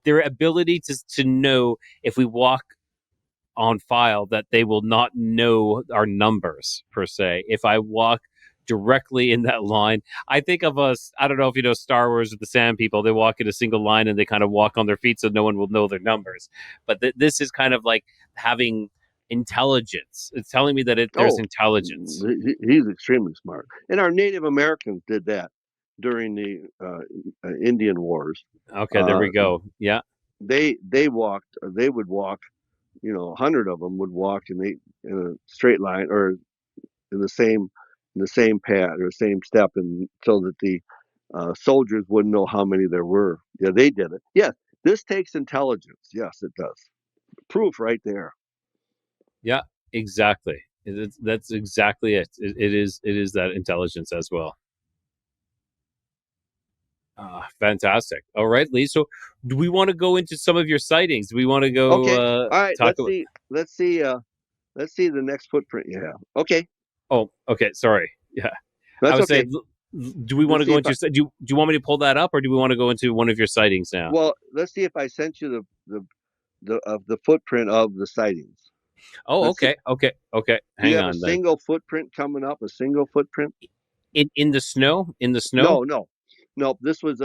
their ability to know if we walk on file that they will not know our numbers per se. If I walk directly in that line, I think of us. I don't know if you know Star Wars with the Sand People. They walk in a single line and they kind of walk on their feet, so no one will know their numbers. But this is kind of like having intelligence. It's telling me that there's intelligence. He's extremely smart. And our Native Americans did that during the Indian Wars. Okay, there we go. Yeah, they would walk. 100 of them would walk in a straight line, or in the same path or same step, and so that the soldiers wouldn't know how many there were. Yeah, they did it. Yeah, this takes intelligence. Yes, it does. Proof right there. yeah, exactly. That's exactly it. It is that intelligence as well. Fantastic. All right, Lee. So, do we want to go into some of your sightings? Do we want to go? Okay. All right. Talk about. Let's see. Let's see the next footprint you have. Okay. Oh, okay. Sorry. Yeah, I That's was okay. saying. Do we want to go into? Do you want me to pull that up, or do we want to go into one of your sightings now? Well, let's see if I sent you the footprint of the sightings. Oh, okay. Do you have Hang on. a single footprint coming up? A single footprint? In the snow? In the snow? No. This was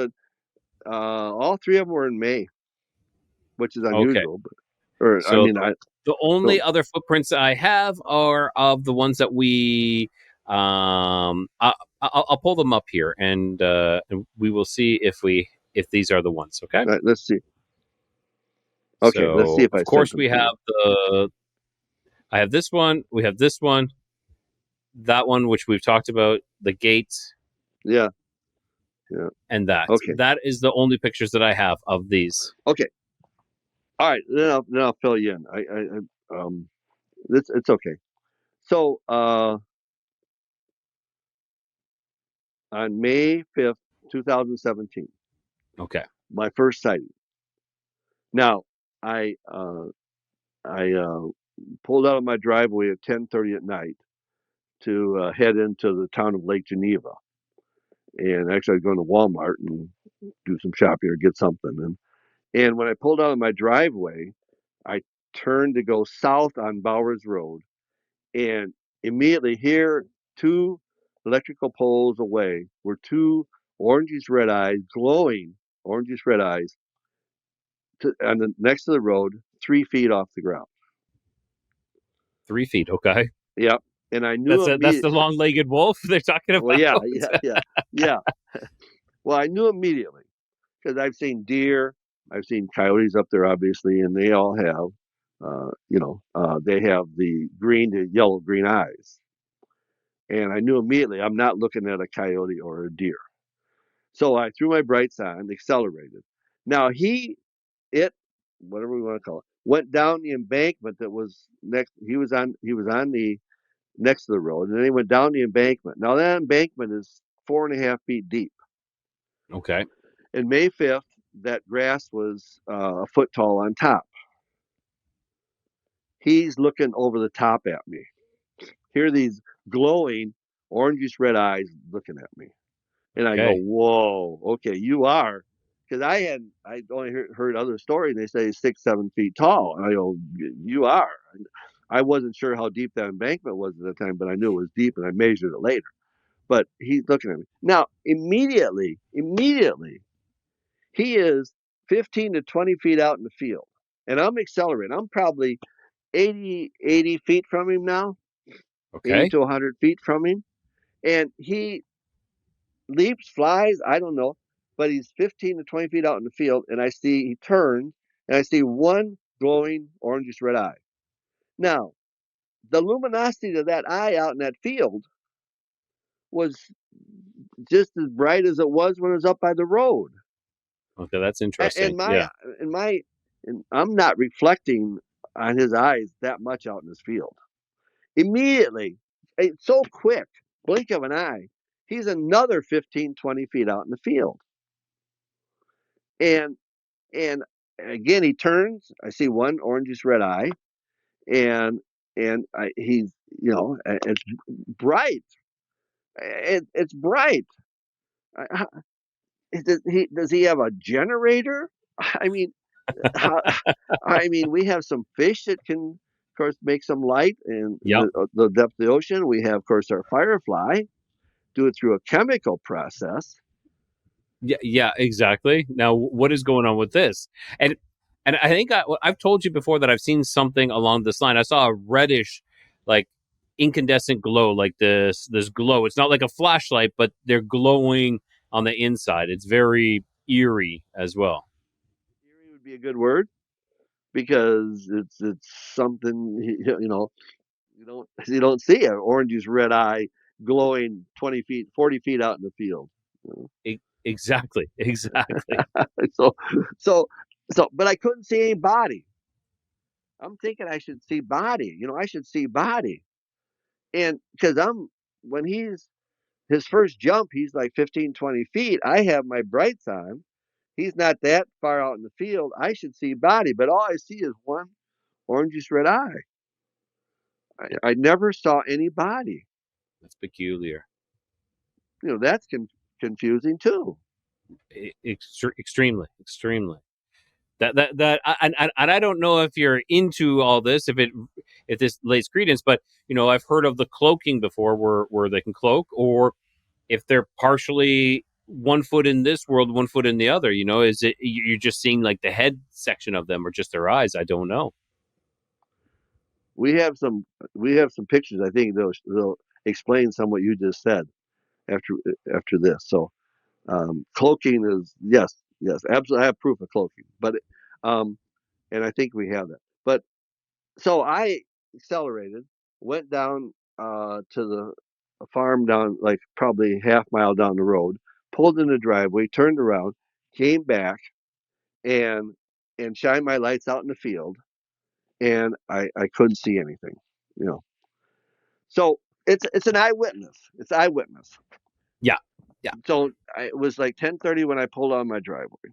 all three of them were in May, which is unusual. Okay. The only other footprints I have are of the ones that we. I'll pull them up here, and we will see if if these are the ones. Okay. All right, let's see. Okay, let's see So if I of sent course them we to you. have I have this one. We have this one. That one, which we've talked about, the gate, Yeah. and that. Okay. That is the only pictures that I have of these. Okay. All right. Then I'll fill you in. It's okay. So on May 5th, 2017, Okay. my first sighting. Now I pulled out of my driveway at 10:30 at night to head into the town of Lake Geneva, and actually I was going to Walmart and do some shopping or get something. And when I pulled out of my driveway, I turned to go south on Bowers Road, and immediately here, two electrical poles away, were two orangish red eyes, glowing orangish red eyes, next to the road, 3 feet off the ground. 3 feet. Okay. Yep. And I knew That's immediately. the long-legged wolf they're talking Well, about. yeah. Well, I knew immediately because I've seen deer, I've seen coyotes up there, obviously, and they all have, they have the green to yellow green eyes. And I knew immediately I'm not looking at a coyote or a deer. So I threw my brights on, accelerated. Now it, whatever we want to call it, went down the embankment that was next. He was on the next to the road, and then he went down the embankment. Now that embankment is 4.5 feet deep. Okay. And May 5th, that grass was a foot tall on top. He's looking over the top at me. Here are these glowing orangish red eyes looking at me. And I go, Okay. whoa, okay, you are. Because I only heard other stories. They say 6, 7 feet tall. And I go, you are. I wasn't sure how deep that embankment was at the time, but I knew it was deep, and I measured it later. But he's looking at me. Now, immediately, he is 15 to 20 feet out in the field. And I'm accelerating. I'm probably 80 feet from him now, 80 Okay. to 100 feet from him. And he leaps, flies, I don't know, but he's 15 to 20 feet out in the field. And he turns, and I see one glowing orangish red eye. Now, the luminosity of that eye out in that field was just as bright as it was when it was up by the road. Okay. That's And interesting. my Yeah. and my and I'm not reflecting on his eyes that much out in this field. Immediately, it's so quick, blink of an eye, he's another 15, 20 feet out in the field. And and again he turns, I see one orangish red eye, and he's, it's bright. It's bright. Does he have a generator? I mean, how, we have some fish that can, of course, make some light in Yep. the depth of the ocean. We have, of course, our firefly, do it through a chemical process. Yeah, exactly. Now, what is going on with this? And I think I've told you before that I've seen something along this line. I saw a reddish, like incandescent glow, like this glow. It's not like a flashlight, but they're glowing on the inside. It's very eerie as well. Eerie would be a good word because it's something, you don't see an orangish red eye glowing 20 feet, 40 feet out in the field. Exactly, exactly. so so but I couldn't see any body. I'm thinking I should see body. I should see body. And because when his first jump, he's like 15, 20 feet. I have my brights on. He's not that far out in the field. I should see body, but all I see is one orangish red eye. I never saw any body. That's peculiar. That's confusing too. Extremely, extremely. And I don't know if you're into all this, if this lays credence, but I've heard of the cloaking before, where they can cloak, or if they're partially 1 foot in this world, 1 foot in the other. Is it you're just seeing like the head section of them or just their eyes? I don't know. We have some pictures. I think they'll explain some what you just said after this. So cloaking is, yes, Yes, absolutely. I have proof of cloaking, but and I think we have that. But so I accelerated, went down to the farm down like probably half mile down the road, pulled in the driveway, turned around, came back, and shined my lights out in the field, and I couldn't see anything, you know. So it's an eyewitness. It's eyewitness. Yeah. Yeah. So it was like 10:30 when I pulled on my driveway.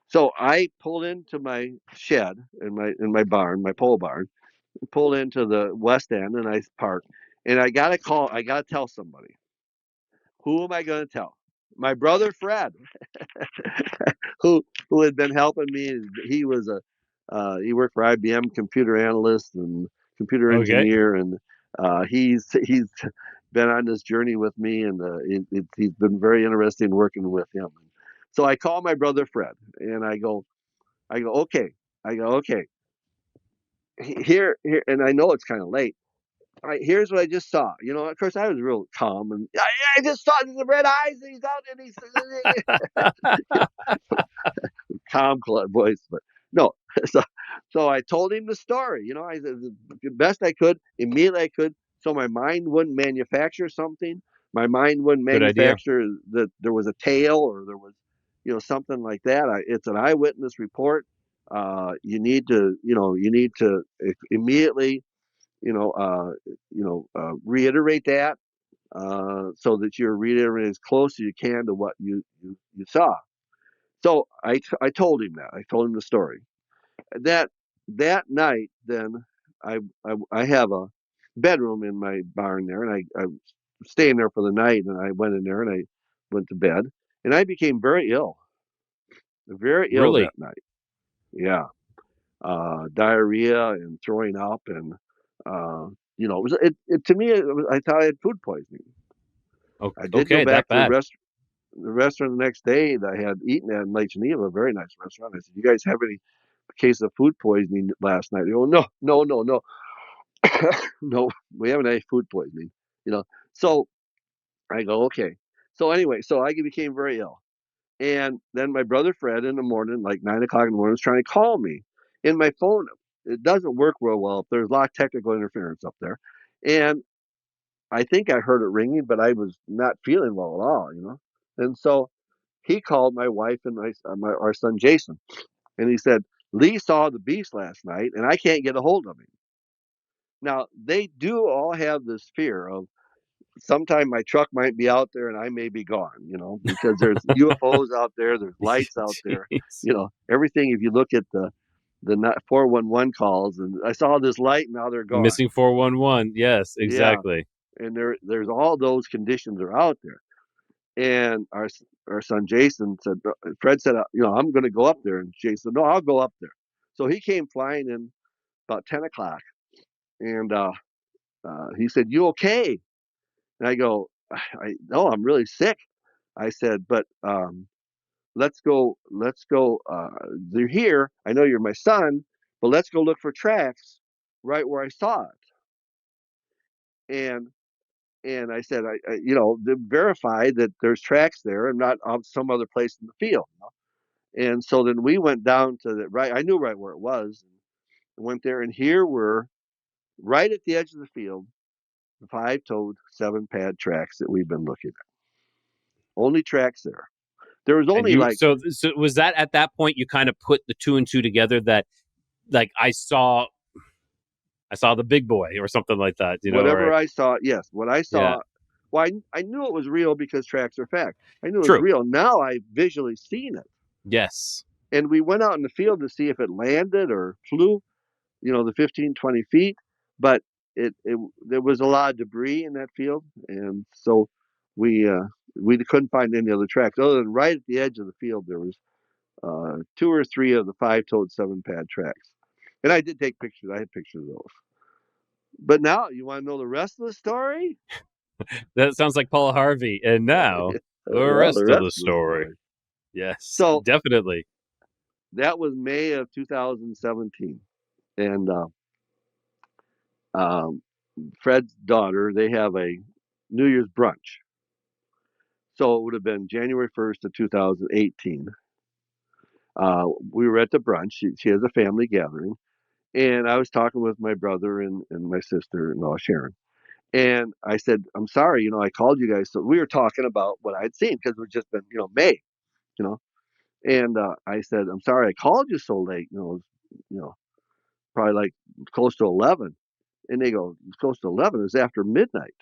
So I pulled into my shed in my barn, my pole barn, pulled into the west end, and I parked. And I got to call. I got to tell somebody. Who am I going to tell? My brother Fred, who had been helping me. He was he worked for IBM, computer analyst and computer Okay. engineer, and he's been on this journey with me, and he's been very interesting working with him. So I call my brother Fred, and I go okay, okay. Here, and I know it's kind of late. Here's what I just saw. You know, of course, I was real calm, and I just saw the red eyes, and he's out, and he's you know, calm voice, but no. So, so I told him the story. You know, I said the best I could, immediately I could, so my mind wouldn't manufacture something. My mind wouldn't Good idea. manufacture that there was a tail or there was, you know, something like that. It's an eyewitness report. You need to immediately reiterate that so that you're reiterating as close as you can to what you saw. So I told him that. I told him the story. That that night, then I have a bedroom in my barn there, and I was staying there for the night, and I went in there and I went to bed, and I became very ill that Really? night. Yeah, diarrhea and throwing up, and it was it to me. I thought I had food poisoning. I did go Okay, that back to bad. the restaurant the next day that I had eaten at in Lake Geneva, a very nice restaurant. I said, "You guys have any case of food poisoning last night?" They go, "No, no, no, no, no. We haven't had food poisoning." You know. So I go, "Okay." So anyway, so I became very ill, and then my brother Fred in the morning, like 9 o'clock in the morning, was trying to call me, and my phone it doesn't work real well. There's a lot of technical interference up there, and I think I heard it ringing, but I was not feeling well at all, you know. And so he called my wife and our son Jason, and he said Lee saw the beast last night, and I can't get a hold of him. Now they do all have this fear of sometime my truck might be out there and I may be gone, you know, because there's UFOs out there, there's lights out there, Jeez. you know, everything. If you look at the 411 calls, and I saw this light, now they're gone. Missing 411. Yes, Yeah, exactly. and there's all those conditions are out there. And our son Jason said, Fred said, I'm going to go up there. And Jason said, no, I'll go up there. So he came flying in about 10 o'clock. And he said, you okay? And I go, no, I'm really sick. I said, but let's go. They're here. I know you're my son, but let's go look for tracks right where I saw it. And I said, to verify that there's tracks there and not some other place in the field. And so then we went down to the right. I knew right where it was. And went there, and here we're right at the edge of the field, the 5-toed, 7-pad tracks that we've been looking at. Only tracks there. There was And only you, like so was that at that point you kind of put the two and two together that, like, I saw the big boy or something like that, whatever or I saw. Yes, what I yeah, saw. Well, I knew it was real because tracks are fact. I knew it was true. real. Now I've visually seen it. Yes. And we went out in the field to see if it landed or flew, the 15, 20 feet. But there was a lot of debris in that field. And so we couldn't find any other tracks other than right at the edge of the field. There was 2 or 3 of the 5-toed, 7-pad tracks. And I did take pictures. I had pictures of those. But now you want to know the rest of the story? That sounds like Paul Harvey. And now the Well, the rest of rest the of the story. story. Yes, So definitely. that was May of 2017, and um, Fred's daughter, they have a New Year's brunch. So it would have been January 1st of 2018, We were at the brunch. She has a family gathering, and I was talking with my brother and my sister-in-law Sharon. And I said, I'm sorry, I called you guys. So we were talking about what I'd seen because it was just been, May, you know. And I said, I'm sorry I called you so late. It was, you know, probably like close to 11. And they go, it's close to 11. It was after midnight.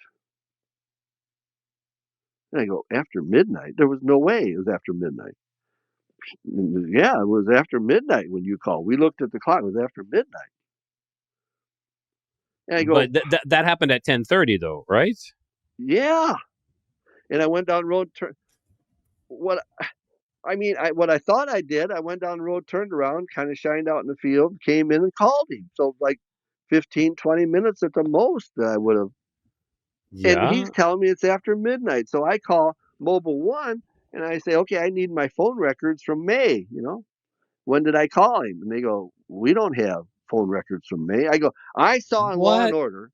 And I go, after midnight? There was no way it was after midnight. Yeah, it was after midnight when you called. We looked at the clock. It was after midnight. And I go, But that happened at 10:30 though, right? yeah. And I went down the road. What what I thought I did, I went down the road, turned around, kind of shined out in the field, came in and called him. So like 15, 20 minutes at the most that I would have. And Yeah. he's telling me it's after midnight. So I call Mobile One and I say, okay, I need my phone records from May. When did I call him? And they go, we don't have phone records from May. I go, I saw in Law and What? Order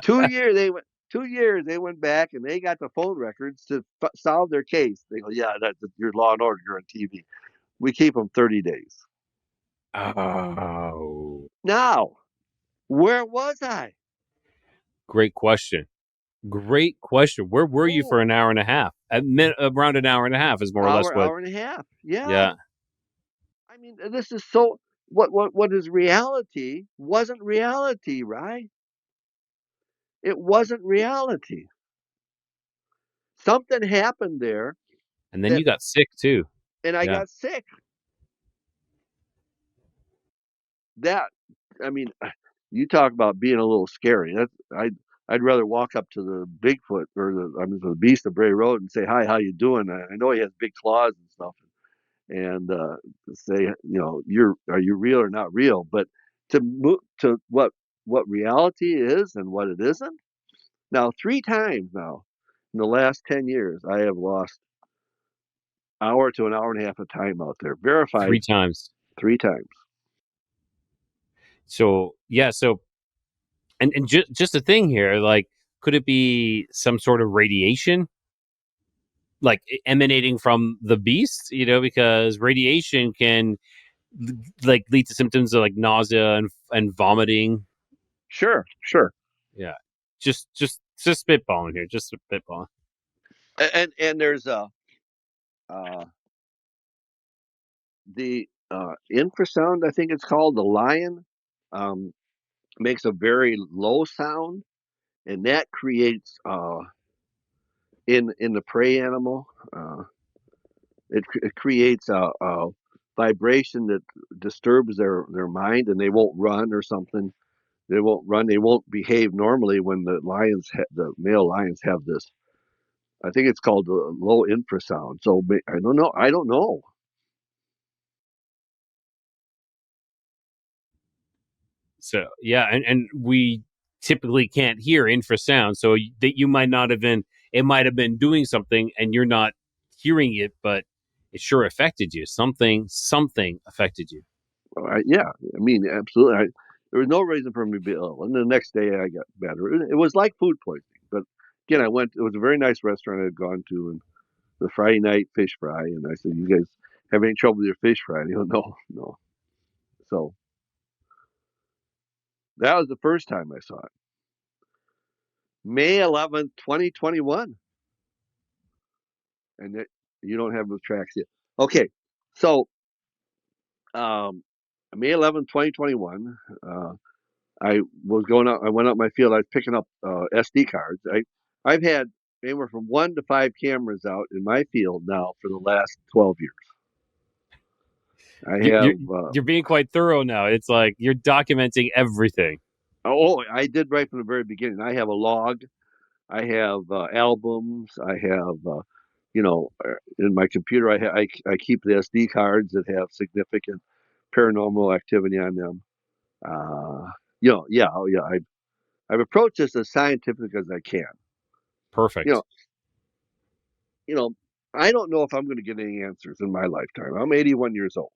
2 years. 2 years. They went back and they got the phone records to solve their case. They go, yeah, that's your Law and Order. You're on TV. We keep them 30 days. Oh, Now, where was I? great question. Great question. Where were you Oh, for an hour and a half? Around an hour and a half is more or less what. hour and a half. Yeah. Yeah. I mean, this is so. What is reality wasn't reality, right? It wasn't reality. Something happened there And then that, you got sick too. and I Yeah. got sick. That, I mean, you talk about being a little scary. I'd rather walk up to the Bigfoot or the Beast of Bray Road and say, "Hi, how you doing?" I know he has big claws and stuff, and say, are you real or not real? But to what reality is and what it isn't. Now, 3 times now in the last 10 years, I have lost hour to an hour and a half of time out there, verified 3 times. 3 times. So yeah. So and just a thing here, like, could it be some sort of radiation, like emanating from the beast? Because radiation can like lead to symptoms of like nausea and vomiting. Sure, sure. Yeah. Just spitballing here. Just spitballing. And there's the infrasound, I think it's called. The lion um, makes a very low sound, and that creates in the prey animal. It creates a vibration that disturbs their mind, and they won't run or something. They won't run. They won't behave normally when the male lions have this. I think it's called the low infrasound. So I don't know. I don't know. So yeah, and we typically can't hear infrasound, so that you might not have been. It might have been doing something, and you're not hearing it, but it sure affected you. Something affected you. Yeah, I mean, absolutely. There was no reason for me to be ill, and the next day I got better. It was like food poisoning, but again, I went. It was a very nice restaurant I had gone to, and the Friday night fish fry, and I said, "You guys have any trouble with your fish fry?" And he goes, "No, no." So that was the first time I saw it, May 11th, 2021, and you don't have the tracks yet. Okay, so May 11th, 2021. I was going out. I went out my field. I was picking up SD cards. I've had anywhere from 1 to 5 cameras out in my field now for the last 12 years. I You, have. you're you're being quite thorough now. It's like you're documenting everything. I did right from the very beginning. I have a log. I have albums. I have. In my computer, I keep the SD cards that have significant paranormal activity on them. Yeah, oh yeah. I've approached this as scientific as I can. You know, Perfect. you know, I don't know if I'm going to get any answers in my lifetime. I'm 81 years old.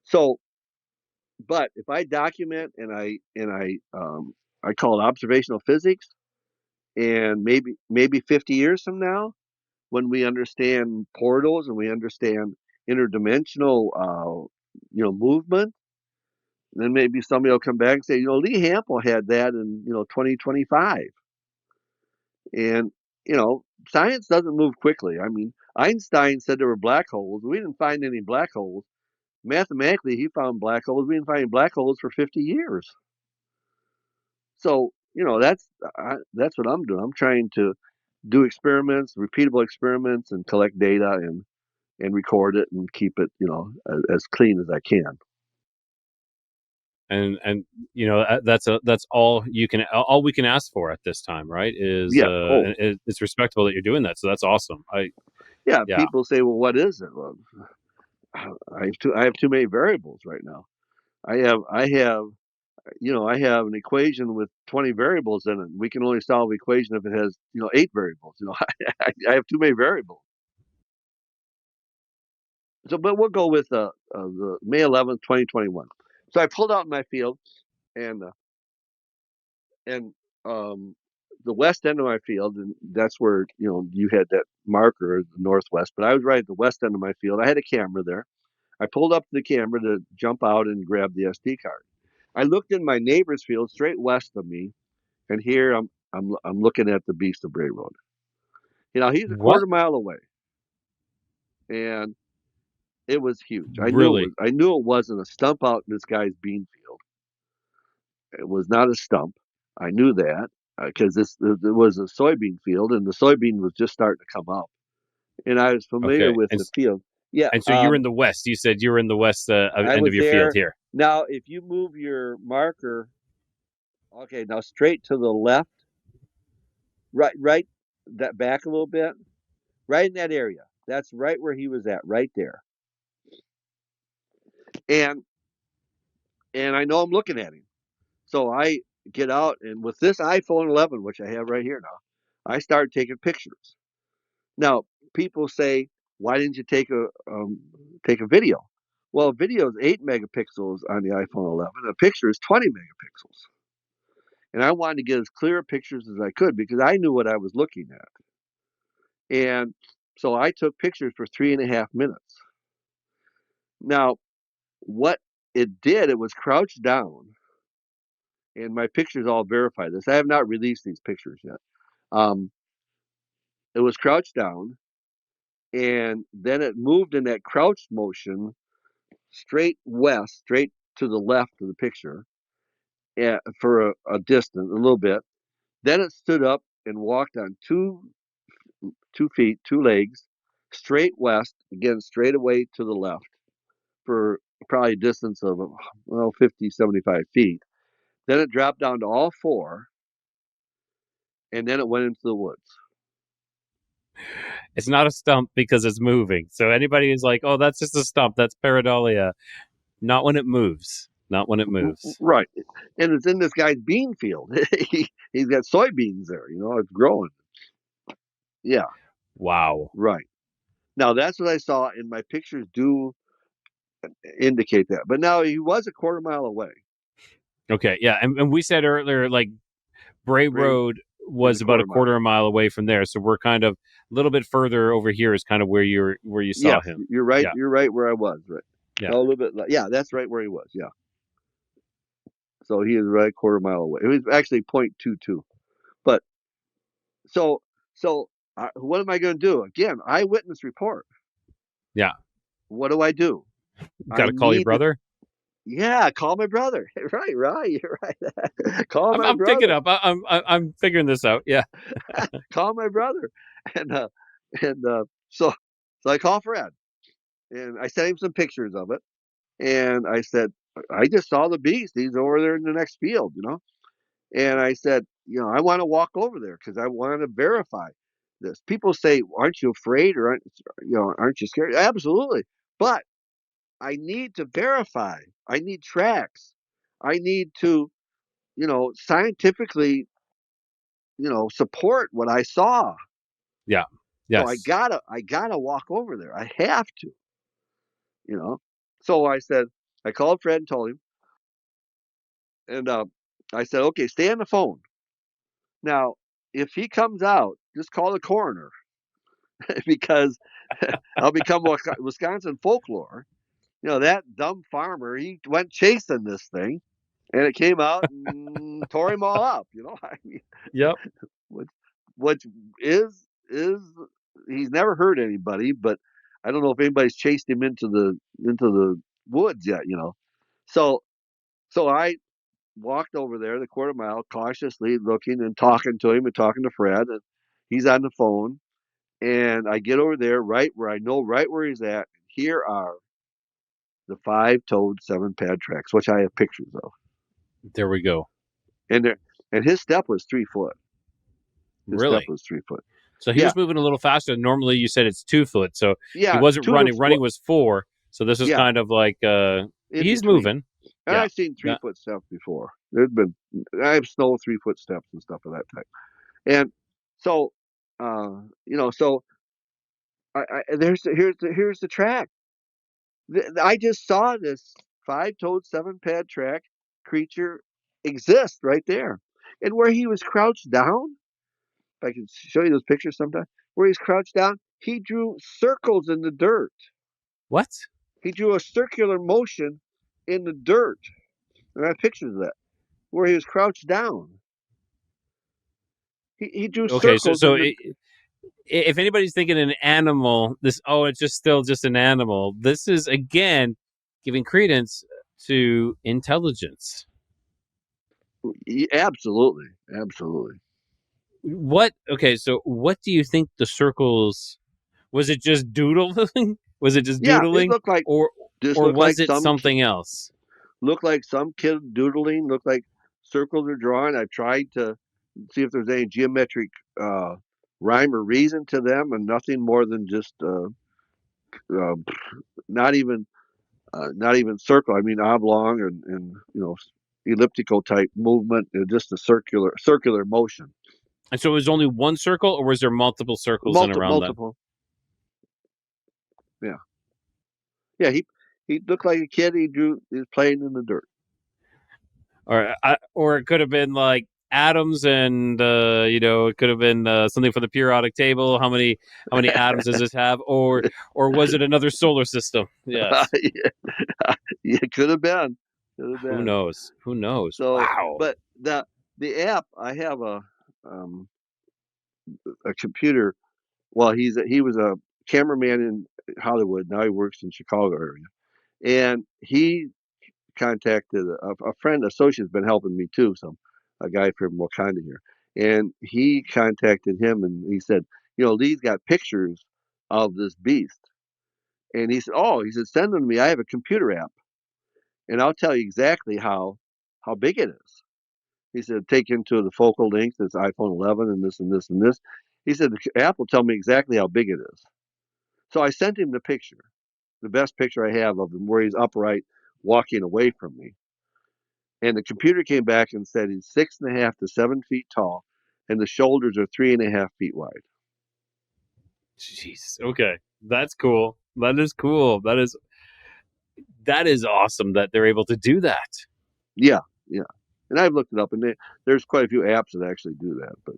So, but if I document and I call it observational physics, and maybe 50 years from now, when we understand portals and we understand interdimensional, movement, then maybe somebody will come back and say, Lee Hampel had that in 2025, and science doesn't move quickly. I mean, Einstein said there were black holes. We didn't find any black holes. Mathematically, he found black holes. We didn't find black holes for 50 years. So that's what I'm doing. I'm trying to do experiments, repeatable experiments, and collect data and record it and keep it as clean as I can. And that's all we can ask for at this time, right? Is Yeah. it's respectable that you're doing that, so that's awesome. Yeah. People say, well, what is it? Well, I have too many variables right now. I have an equation with 20 variables in it. We can only solve the equation if it has 8 variables. I have too many variables. So, but we'll go with the May 11th, 2021. So I pulled out in my field, and and the west end of my field, and that's where you had that marker, the northwest. But I was right at the west end of my field. I had a camera there. I pulled up the camera to jump out and grab the SD card. I looked in my neighbor's field straight west of me, and here I'm looking at the Beast of Bray Road. He's a What? quarter mile away, and it was huge. Really? I knew it wasn't a stump out in this guy's bean field. It was not a stump. I knew that because it was a soybean field, and the soybean was just starting to come up, and I was familiar Okay. with the field. Yeah. And so you're in the west. You said you were in the west I end of was your field there. here. Now, if you move your marker, okay, now straight to the left, right, that back a little bit, right in that area. That's right where he was at, right there. And I know I'm looking at him. So I get out, and with this iPhone 11, which I have right here now, I started taking pictures. Now, people say, "Why didn't you take a video?" Well, a video is 8 megapixels on the iPhone 11. A picture is 20 megapixels, and I wanted to get as clear pictures as I could because I knew what I was looking at. And so I took pictures for 3.5 minutes. Now, what it did, it was crouched down, and my pictures all verify this. I have not released these pictures yet. Um, it was crouched down, and then it moved in that crouched motion straight west, straight to the left of the picture, for a distance, a little bit. Then it stood up and walked on two feet, 2 legs, straight west, again straight away to the left for probably a distance of 50, 75 feet. Then it dropped down to all four, and then it went into the woods. It's not a stump because it's moving. So anybody who's like, "Oh, that's just a stump. That's pareidolia." Not when it moves. Not when it moves. Right. And it's in this guy's bean field. He's got soybeans there, it's growing. Yeah. Wow. Right. Now that's what I saw, and my pictures do indicate that. But now he was a quarter mile away. Okay. Yeah. And we said earlier, like, Bray Road was about a quarter mile away from there. So we're kind of a little bit further over here is kind of where you saw him. You're right. Yeah. You're right where I was. Right. Yeah. No, a little bit. Yeah, that's right where he was. Yeah. So he is right a quarter mile away. It was actually 0.22. But so what am I going to do? Again, eyewitness report. Yeah. What do I do? Got to call your brother? Yeah, call my brother. Right. You're right. Call my I'm brother. picking up. I'm figuring this out. Yeah. Call my brother. And so I call Fred, and I sent him some pictures of it. And I said, I just saw the beast. He's over there in the next field, And I said, I want to walk over there because I want to verify this. People say, aren't you afraid or aren't you scared? Absolutely. But I need to verify. I need tracks. I need to, scientifically, support what I saw. Yeah. Yes. So I gotta walk over there. I have to, So I called Fred and told him, and I said, okay, stay on the phone. Now, if he comes out, just call the coroner because I'll become Wisconsin folklore. That dumb farmer, he went chasing this thing, and it came out and tore him all up. I mean, Yep. what, what is he's never hurt anybody, but I don't know if anybody's chased him into the woods yet. So so I walked over there the quarter mile, cautiously looking and talking to him and talking to Fred, and he's on the phone. And I get over there right where I know right where he's at. Here are the five-toed seven pad tracks, which I have pictures of. There we go. And his step was 3 foot. His Really? step was 3 foot. So he was moving a little faster. Normally, you said it's 2 foot, so he wasn't running. Running was 4, so this is kind of like he's between. Moving. And I've seen 3 foot steps before. I have snow 3 foot steps and stuff of that type. And so, so here's the track. I just saw this five-toed seven pad track creature exist right there, and where he was crouched down. If I can show you those pictures sometime, where he's crouched down, he drew circles in the dirt. What? He drew a circular motion in the dirt. And I have pictures of that, where he was crouched down. He drew circles. So if anybody's thinking an animal, it's just an animal. This is, again, giving credence to intelligence. Absolutely. So what do you think the circles, was it just doodling? Was it just doodling? It looked like, or was it something else? Looked like some kid doodling, looked like circles are drawn. I've tried to see if there's any geometric rhyme or reason to them, and nothing more than just not even circle. I mean oblong and elliptical type movement, just a circular motion. And so it was only one circle, or was there multiple circles in around multiple. That? Yeah. He looked like a kid. He was playing in the dirt. Or it could have been like atoms, and it could have been something from the periodic table. How many atoms does this have? Or was it another solar system? Yes. Yeah, it could have been. Who knows? So, wow. But the app, I have a computer. Well, he was a cameraman in Hollywood. Now he works in Chicago area, and he contacted a friend, associate's been helping me too. A guy from Wakanda here, and he contacted him, and he said, Lee's got pictures of this beast, and he said, send them to me. I have a computer app, and I'll tell you exactly how big it is. He said, take into the focal length, it's iPhone 11 and this and this and this. He said, the app will tell me exactly how big it is. So I sent him the picture, the best picture I have of him, where he's upright, walking away from me. And the computer came back and said he's 6.5 to 7 feet tall, and the shoulders are 3.5 feet wide. Jeez. Okay, that's cool. That is cool. That is awesome that they're able to do that. Yeah. And I've looked it up, and there's quite a few apps that actually do that. But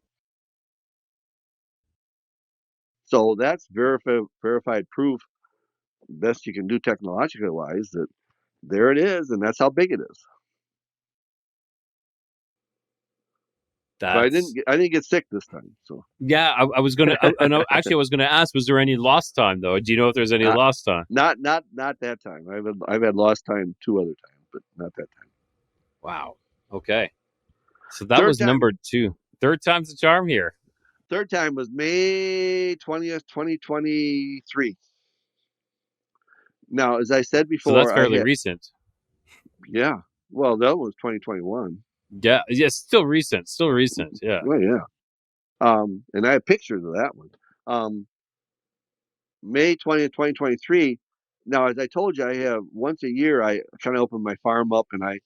so that's verified proof, best you can do technologically wise, that there it is, and that's how big it is. But I didn't get sick this time. So yeah, I was gonna. Actually, I was gonna ask, was there any lost time though? Do you know if there's any lost time? Not that time. I've had lost time 2 other times, but not that time. Wow. Okay. So that was number 2. Third time's the charm here. Third time was May 20th, 2023. Now, as I said before, so that's fairly recent. Yeah. Well, that was 2021. Yeah. Still recent. Yeah. Well, yeah. And I have pictures of that one. May 20th, 2023. Now, as I told you, I have once a year, I kind of open my farm up, and I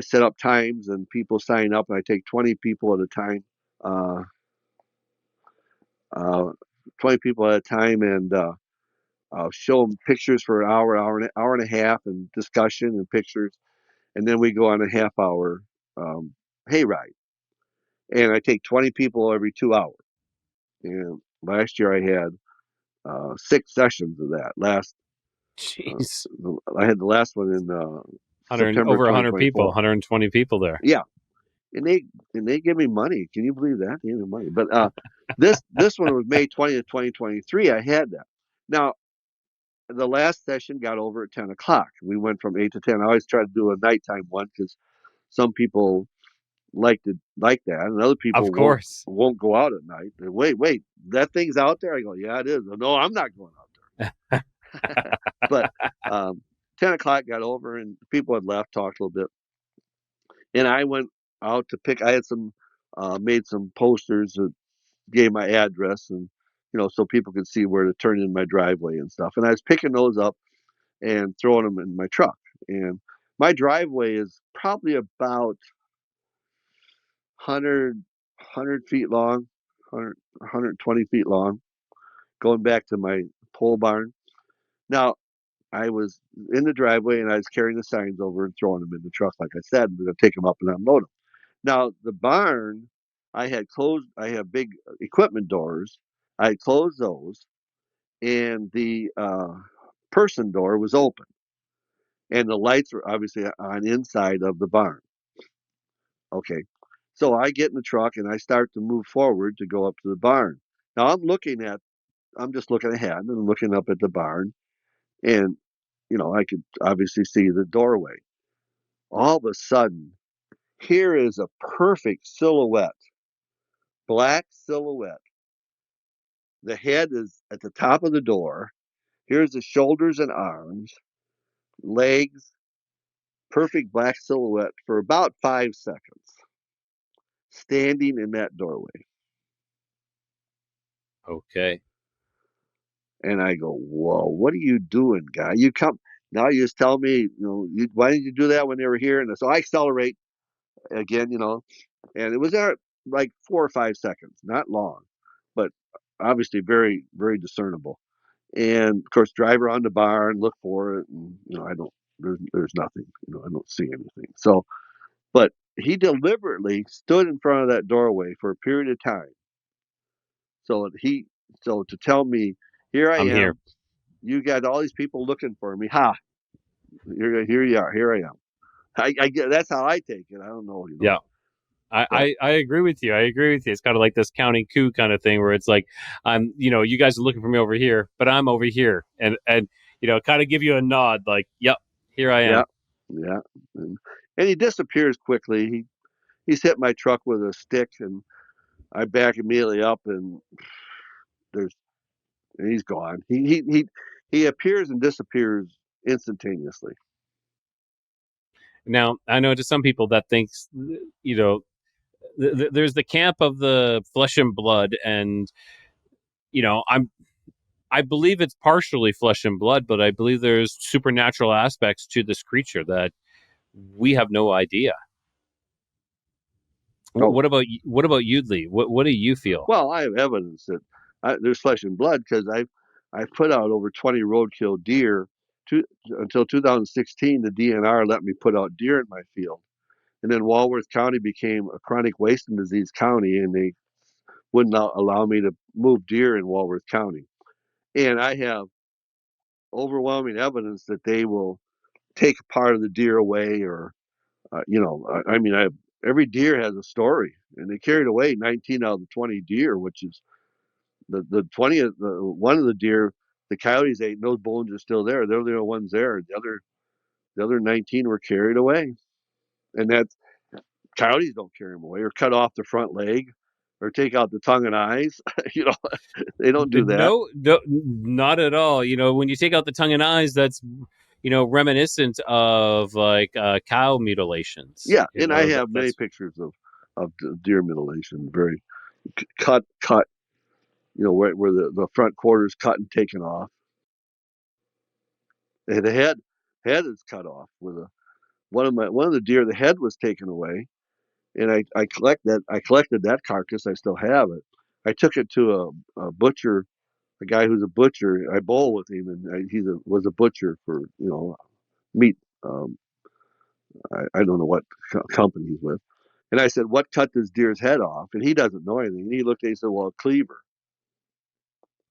set up times, and people sign up, and I take 20 people at a time. 20 people at a time, and I'll show them pictures for an hour and a half, and discussion and pictures, and then we go on a half-hour hayride, and I take 20 people every 2 hours. And last year I had 6 sessions of that. Jeez. I had the last one in 100, September over 100 people, 2024. 120 people there. Yeah, and they give me money. Can you believe that? They give me money. But this one was May 20th, 2023. I had that. Now the last session got over at 10 o'clock. We went from 8 to 10. I always try to do a nighttime one because some people like that, and other Of people course. won't go out at night. Wait, that thing's out there. I go, yeah, it is. No, I'm not going out there. But 10 o'clock got over, and people had left, talked a little bit, and I went out to pick. I had made some posters that gave my address, and so people could see where to turn in my driveway and stuff. And I was picking those up and throwing them in my truck. And my driveway is probably about 100 feet long, 120 feet long, going back to my pole barn. Now, I was in the driveway and I was carrying the signs over and throwing them in the truck, like I said, and going to take them up and unload them. Now, the barn, I had closed, I have big equipment doors. I had closed those, and the person door was open, and the lights were obviously on inside of the barn. Okay. So I get in the truck and I start to move forward to go up to the barn. Now I'm just looking ahead and looking up at the barn, and I could obviously see the doorway. All of a sudden, here is a perfect silhouette, black silhouette. The head is at the top of the door. Here's the shoulders and arms, legs, perfect black silhouette for about 5 seconds, standing in that doorway. Okay. And I go, whoa, what are you doing, guy? You come now. You just tell me, why didn't you do that when they were here? And so I accelerate again, and it was there like 4 or 5 seconds, not long, but obviously very, very discernible. And of course, drive around the barn, look for it, and I don't. There's nothing. I don't see anything. So, but he deliberately stood in front of that doorway for a period of time. So to tell me, here I I'm here. am. You got all these people looking for me. Ha! Here you are. Here I am. I get that's how I take it. I don't know. Yeah. But I agree with you. I agree with you. It's kind of like this counting coup kind of thing where it's like, you guys are looking for me over here, but I'm over here. And kind of give you a nod like, yep, here I am. yeah. And he disappears quickly. He's hit my truck with a stick, and I back immediately up, and there's and he's gone. He appears and disappears instantaneously. Now, I know to some people that thinks, there's the camp of the flesh and blood, and I believe it's partially flesh and blood, but I believe there's supernatural aspects to this creature that we have no idea. Oh, What about you, Lee? What do you feel? well, I have evidence that there's flesh and blood because I've put out over 20 roadkill deer. Until 2016, the DNR let me put out deer in my field, and then Walworth County became a chronic wasting disease county, and they wouldn't allow me to move deer in Walworth County. And I have overwhelming evidence that they will take part of the deer away, or I mean, every deer has a story, and they carried away 19 out of the 20 deer, which is the 20th. One of the deer, the coyotes ate, and those bones are still there. They're the only ones there. The other 19 were carried away, and that's coyotes don't carry them away or cut off the front leg or take out the tongue and eyes. They don't do that. No, not at all. When you take out the tongue and eyes, that's reminiscent of like cow mutilations. Yeah, and I have many That's pictures of deer mutilation, very cut, where the front quarters cut and taken off. And the head is cut off with one of the deer. The head was taken away, and I collected that carcass. I still have it. I took it to a butcher, a guy who's a butcher. I bowl with him, and he was a butcher for meat. I don't know what company he's with. And I said, "What cut this deer's head off?" And he doesn't know anything. And he looked at me and he said, "Well, a cleaver."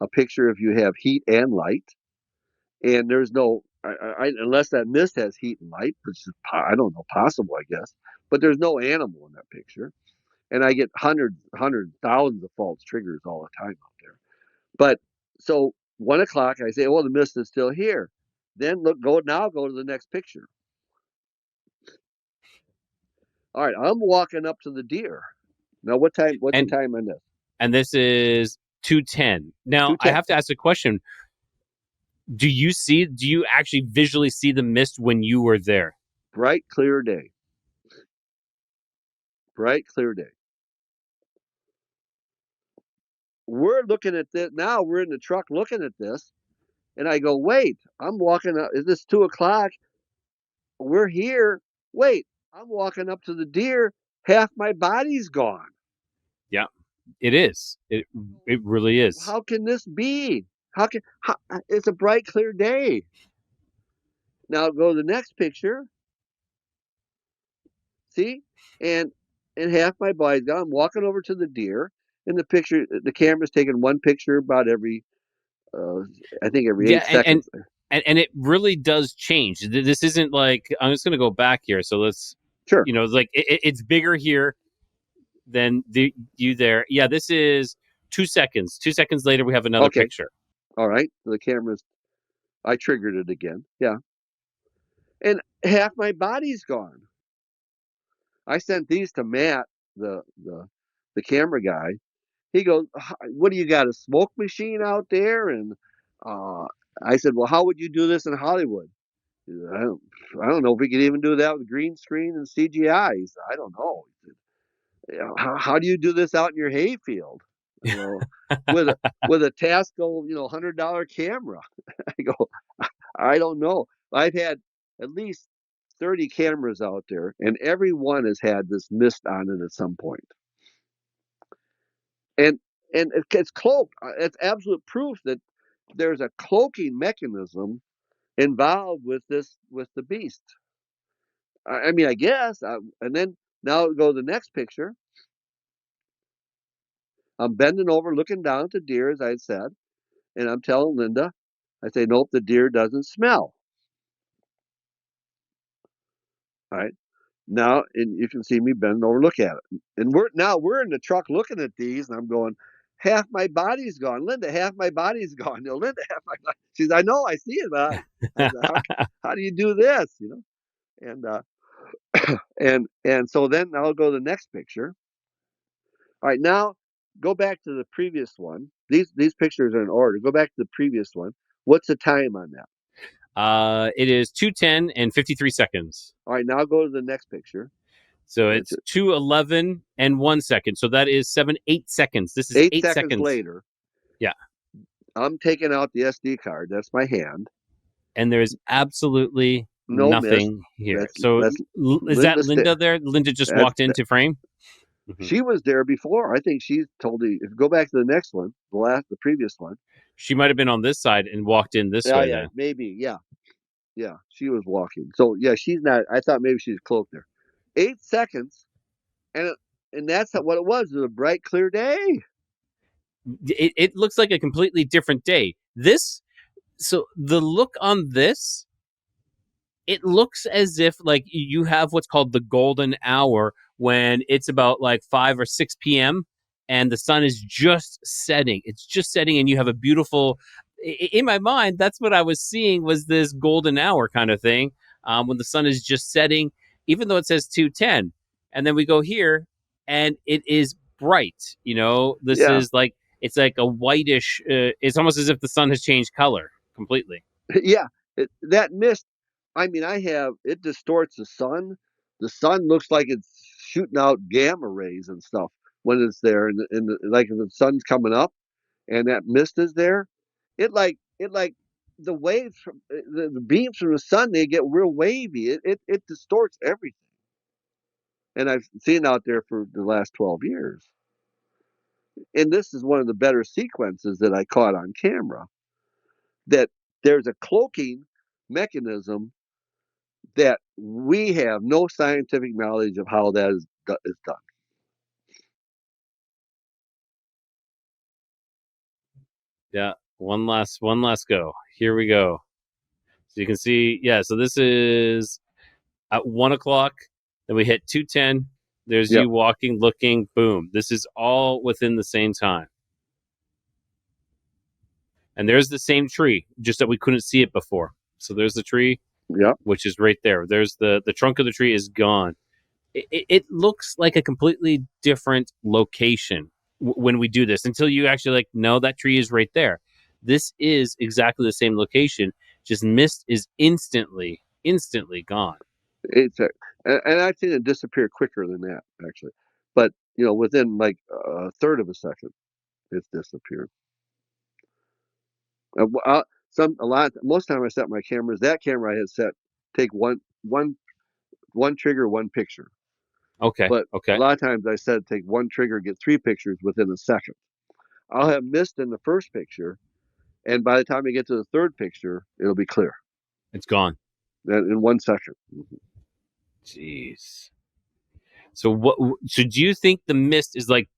a picture if you have heat and light, and there's no unless that mist has heat and light, which is I don't know, possible, I guess, but there's no animal in that picture, and I get hundreds, thousands of false triggers all the time out there. But so 1 o'clock, I say, well, the mist is still here. Then go to the next picture. All right, I'm walking up to the deer. Now, what time? What's the time on this? And this is 2:10. Now, I 2:10. have to ask a question. Do you actually visually see the mist when you were there? Bright, clear day. Bright, clear day. We're looking at this now. We're in the truck looking at this, and I go, wait, I'm walking up. Is this 2 o'clock? We're here. Wait, I'm walking up to the deer. Half my body's gone. Yeah, it is. It really is. How can this be? It's a bright, clear day. Now go to the next picture. See, and half my body's gone. I'm walking over to the deer. In the picture, the camera's taking one picture about every, I think every 8 seconds. And it really does change. This isn't like, I'm just going to go back here. So let's, sure. Like it's bigger here than you there. Yeah, this is 2 seconds. 2 seconds later, we have another picture. All right. The camera's, I triggered it again. Yeah. And half my body's gone. I sent these to Matt, the camera guy. He goes, what do you got, a smoke machine out there? And I said, well, how would you do this in Hollywood? He said, I don't know if we could even do that with green screen and CGI. He said, I don't know. He said, how do you do this out in your hayfield? With a Tasco, $100 camera. I go, I don't know. I've had at least 30 cameras out there, and every one has had this mist on it at some point. And it's cloaked. It's absolute proof that there's a cloaking mechanism involved with the beast. I mean, I guess. And then now go to the next picture. I'm bending over, looking down at the deer, as I said, and I'm telling Linda, I say, nope, the deer doesn't smell. All right. Now, and you can see me bending over, look at it. And we're in the truck looking at these, and I'm going, half my body's gone. Linda, half my body's gone. Linda, half my body. She says, I know, I see it, but I said, how do you do this? And and so then I'll go to the next picture. All right, now go back to the previous one. These pictures are in order. Go back to the previous one. What's the time on that? It is 2:10 and 53 seconds. All right, now go to the next picture. So it's 2:11 and 1 second. So that is 8 seconds. This is 8 seconds later. Yeah. I'm taking out the SD card. That's my hand. And there's absolutely nothing here. Is that Linda there? Linda just walked into frame? Mm-hmm. She was there before. I think she told you, if you go back to the next one, the previous one. She might have been on this side and walked in this way. Yeah, maybe. Yeah. Yeah, she was walking. So, yeah, she's not. I thought maybe she's cloaked there. 8 seconds, and that's what it was. It was a bright, clear day. It looks like a completely different day. So the look on this, it looks as if like you have what's called the golden hour when it's about like 5 or 6 p.m. and the sun is just setting. It's just setting, and you have a beautiful. In my mind, that's what I was seeing was this golden hour kind of thing when the sun is just setting, even though it says 2:10. And then we go here, and it is bright. This is like, it's like a whitish, it's almost as if the sun has changed color completely. Yeah, that mist, I mean, it distorts the sun. The sun looks like it's shooting out gamma rays and stuff when it's there. And like if the sun's coming up and that mist is there, it like the waves from the beams from the sun, they get real wavy. It distorts everything. And I've seen it out there for the last 12 years. And this is one of the better sequences that I caught on camera, that there's a cloaking mechanism that we have no scientific knowledge of how that is done. Yeah. One last go. Here we go. So you can see, yeah. So this is at 1 o'clock. Then we hit 2:10. There's Yep. you walking, looking. Boom. This is all within the same time. And there's the same tree, just that we couldn't see it before. So there's the tree, Yep. which is right there. There's the trunk of the tree is gone. It looks like a completely different location when we do this until you actually like, no, that tree is right there. This is exactly the same location. Just mist is instantly gone. It's and I've seen it disappear quicker than that, actually. But within like a third of a second, it's disappeared. Most time I set my cameras. That camera I had set take one trigger, one picture. Okay. But a Okay. lot of times I said take one trigger, get 3 pictures within a second. I'll have mist in the first picture, and by the time I get to the third picture, it'll be clear It's gone. in 1 second. Jeez. So what? So do you think the mist is like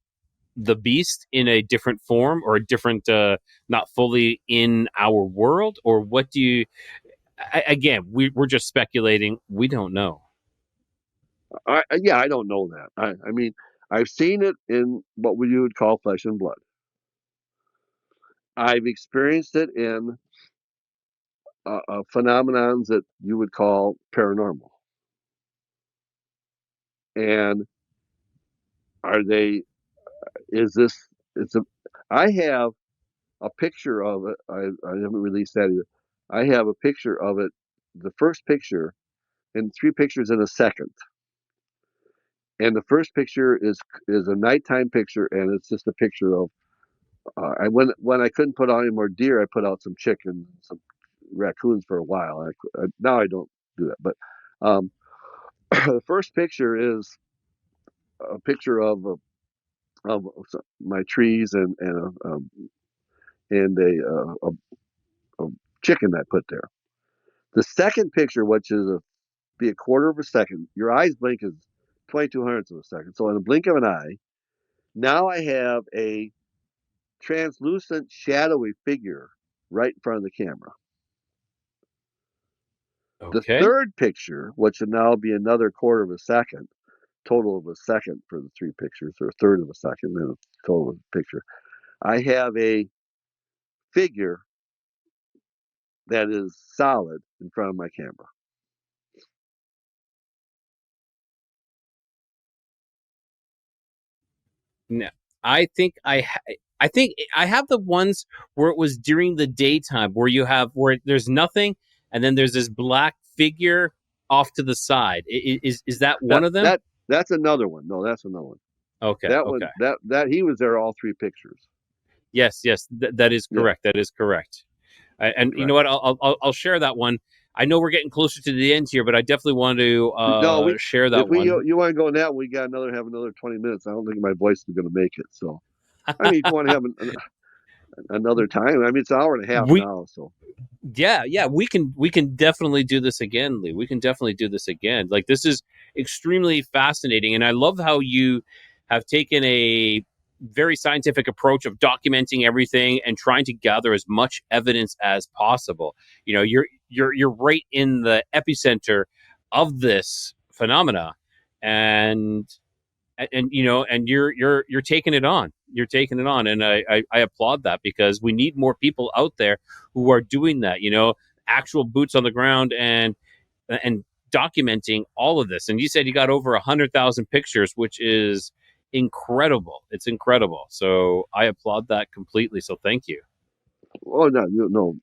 the beast in a different form or a different, not fully in our world, or what do you? Again, we're just speculating. We don't know. I don't know that. I mean, I've seen it in what you would call flesh and blood. I've experienced it in phenomenons that you would call paranormal. And are they? Is this? It's a. I have a picture of it. I haven't released that either. I have a picture of it. The first picture, and 3 pictures in a second. And the first picture is a nighttime picture, and it's just a picture of. When I couldn't put out any more deer, I put out some chickens, some raccoons for a while. Now I don't do that, but um, the first picture is a picture of my trees and a chicken I put there. The second picture, which is be a quarter of a second, your eyes blink is 2200ths of a second. So in a blink of an eye, now I have a translucent, shadowy figure right in front of the camera. The Okay. third picture, which would now be another quarter of a second, total of a second for the 3 pictures, or a third of a second, then a total of the picture. I have a figure that is solid in front of my camera. No, I think I think I have the ones where it was during the daytime, where you have where there's nothing, and then there's this black figure off to the side. Is that one That of them? that that's another one. No, that's another one. Okay. That Okay. one that he was there all 3 pictures. Yes. Yes. That is Yeah, correct. That is correct. And you know right. what? I'll share that one. I know we're getting closer to the end here, but I definitely want to No, share if that one. you want to go on that, we got have another 20 minutes. I don't think my voice is going to make it. So, I mean, if you want to have another time, I mean, it's an hour and a half we now. So, yeah, we can definitely do this again, Lee. We can definitely do this again. Like, this is extremely fascinating, and I love how you have taken a very scientific approach of documenting everything and trying to gather as much evidence as possible. You know, you're right in the epicenter of this phenomena, and you know, and you're taking it on. You're taking it on, and I applaud that, because we need more people out there who are doing that. You know, actual boots on the ground and documenting all of this. And you said you got over 100,000 pictures, which is incredible. It's incredible. So I applaud that completely. So thank you. oh no, no.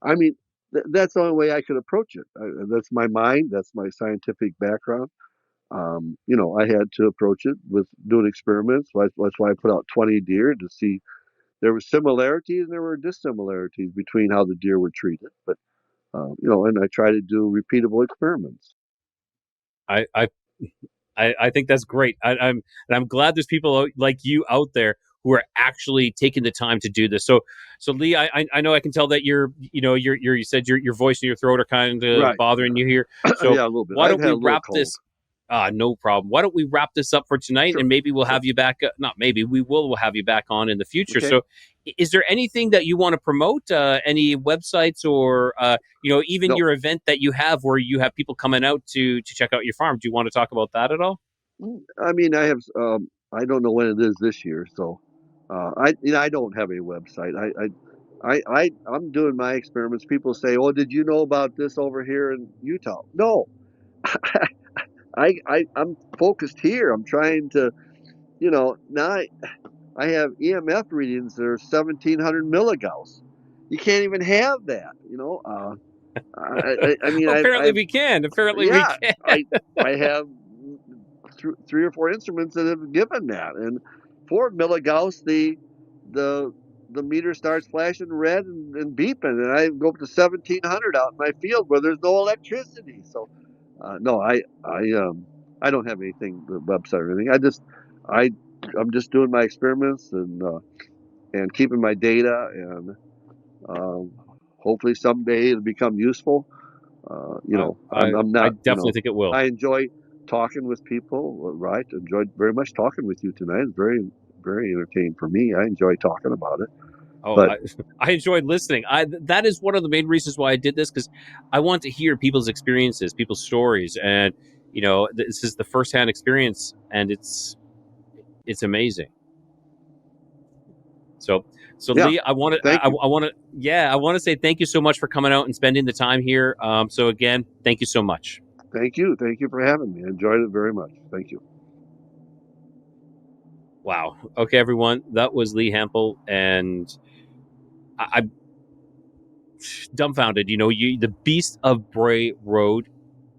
I mean, that's the only way I could approach it. That's my mind. That's my scientific background. I had to approach it with doing experiments. That's why I put out 20 deer to see there were similarities and there were dissimilarities between how the deer were treated. But and I try to do repeatable experiments. I I I think that's great. I'm glad there's people like you out there who are actually taking the time to do this. So Lee, I know I can tell that you said your voice and your throat are kind of Right. bothering you here. So Yeah, a little bit. why I've don't had we a little wrap cold. this? No problem. Why don't we wrap this up for tonight, Sure. and maybe we'll Sure. have you back. Not maybe we will. We'll have you back on in the future. Okay. So is there anything that you want to promote? Any websites or even No, your event that you have where you have people coming out to check out your farm? Do you want to talk about that at all? I mean, I have. I don't know when it is this year, so I don't have a website. I'm doing my experiments. People say, "Oh, did you know about this over here in Utah?" No, I'm focused here. I'm trying to, now I have EMF readings that are 1700 maeugauss. You can't even have that, I mean, Apparently I've we can. Apparently we yeah, can. I have three or four instruments that have given that, and 4 milligauss, the the meter starts flashing red and beeping, and I go up to 1700 out in my field where there's no electricity. So, no, I don't have anything, the website or anything. I I'm just doing my experiments and keeping my data, and um, hopefully someday it'll become useful. I'm I not, definitely think it will. I enjoy talking with people, right? Enjoyed very much talking with you tonight. It's very, very entertaining for me. I enjoy talking about it. Oh, But I enjoyed listening. That is one of the main reasons why I did this, because I want to hear people's experiences, people's stories, and this is the firsthand experience, and it's amazing. So yeah, Lee, I want to, thank you. I want to say thank you so much for coming out and spending the time here. So again, thank you so much. Thank you. Thank you for having me. I enjoyed it very much. Thank you. Wow. Okay, everyone, that was Lee Hampel, and I'm dumbfounded. The Beast of Bray Road,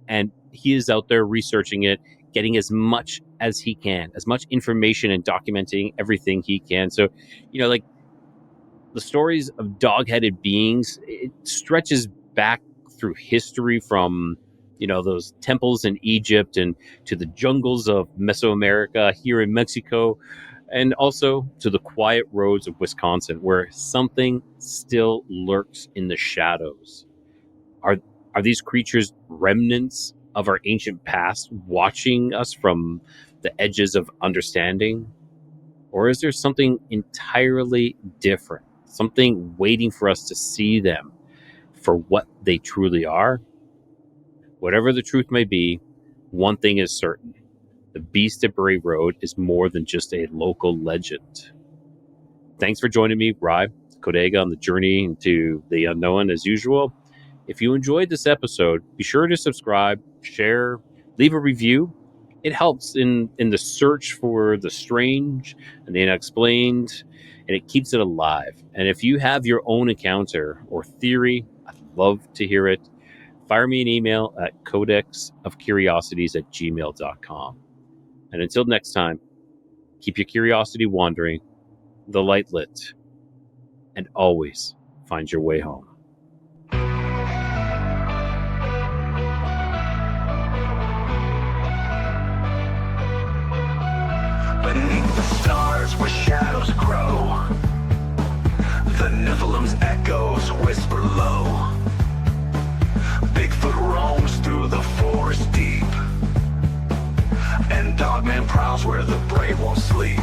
and he is out there researching it, getting as much as he can, as much information, and documenting everything he can. So, like the stories of dog-headed beings, it stretches back through history from those temples in Egypt and to the jungles of Mesoamerica here in Mexico, and also to the quiet roads of Wisconsin, where something still lurks in the shadows. Are these creatures remnants of our ancient past, watching us from the edges of understanding? Or is there something entirely different, something waiting for us to see them for what they truly are? Whatever the truth may be, one thing is certain: the Beast of Bray Road is more than just a local legend. Thanks for joining me, Rye the Codega, on the journey into the unknown. As usual, if you enjoyed this episode, be sure to subscribe, share, leave a review. It helps in the search for the strange and the unexplained, and it keeps it alive. And if you have your own encounter or theory, I'd love to hear it. Fire me an email at codexofcuriosities@gmail.com. And until next time, keep your curiosity wandering, the light lit, and always find your way home. Beneath the stars where shadows grow, the Nephilim's echoes whisper low. Bigfoot roams through the forest deep, and Dogman prowls where the brave won't sleep.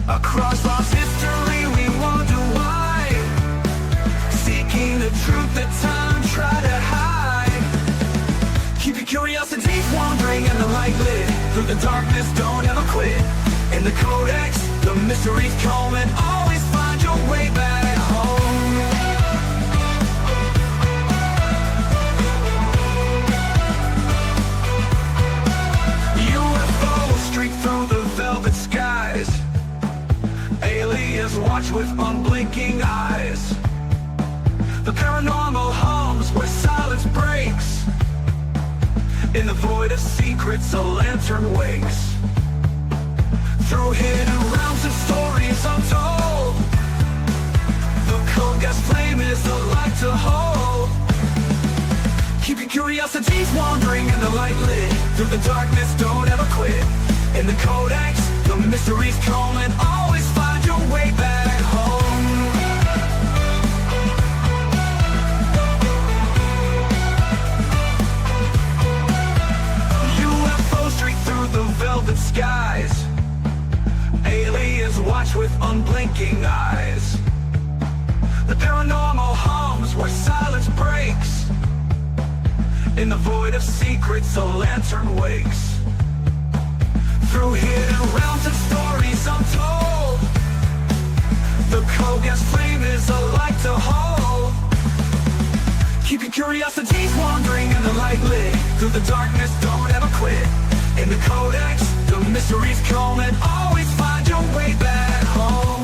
Across lost history we wonder why, seeking the truth that time tried to hide. Keep your curiosities wandering and the light lit, through the darkness don't ever quit. In the Codex, the mysteries come, and always find your way back home. UFOs streak through the velvet skies, aliens watch with unblinking eyes. The paranormal hums where silence breaks, in the void of secrets a lantern wakes. Through hidden realms and stories untold, the Codex flame is the light to hold. Keep your curiosities wandering and the light lit, through the darkness don't ever quit. In the Codex, the mysteries come, and always find your way back home. UFOs streak through the velvet skies, aliens watch with unblinking In the void of secrets, a lantern wakes. Through hidden realms and stories untold, the Codex flame is a light to hold. Keep your curiosities wandering and the light lit. Through the darkness, don't ever quit. In the Codex, the mysteries come and always find your way back home.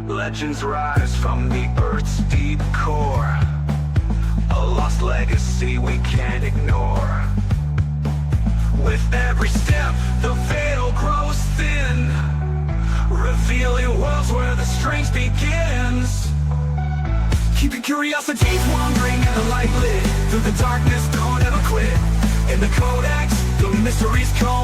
Legends rise from the Earth's deep core, a lost legacy we can't ignore. With every step, the veil grows thin, revealing worlds where the strange begins. Keep your curiosities wandering and the light lit. Through the darkness, don't ever quit. In the Codex, the mysteries come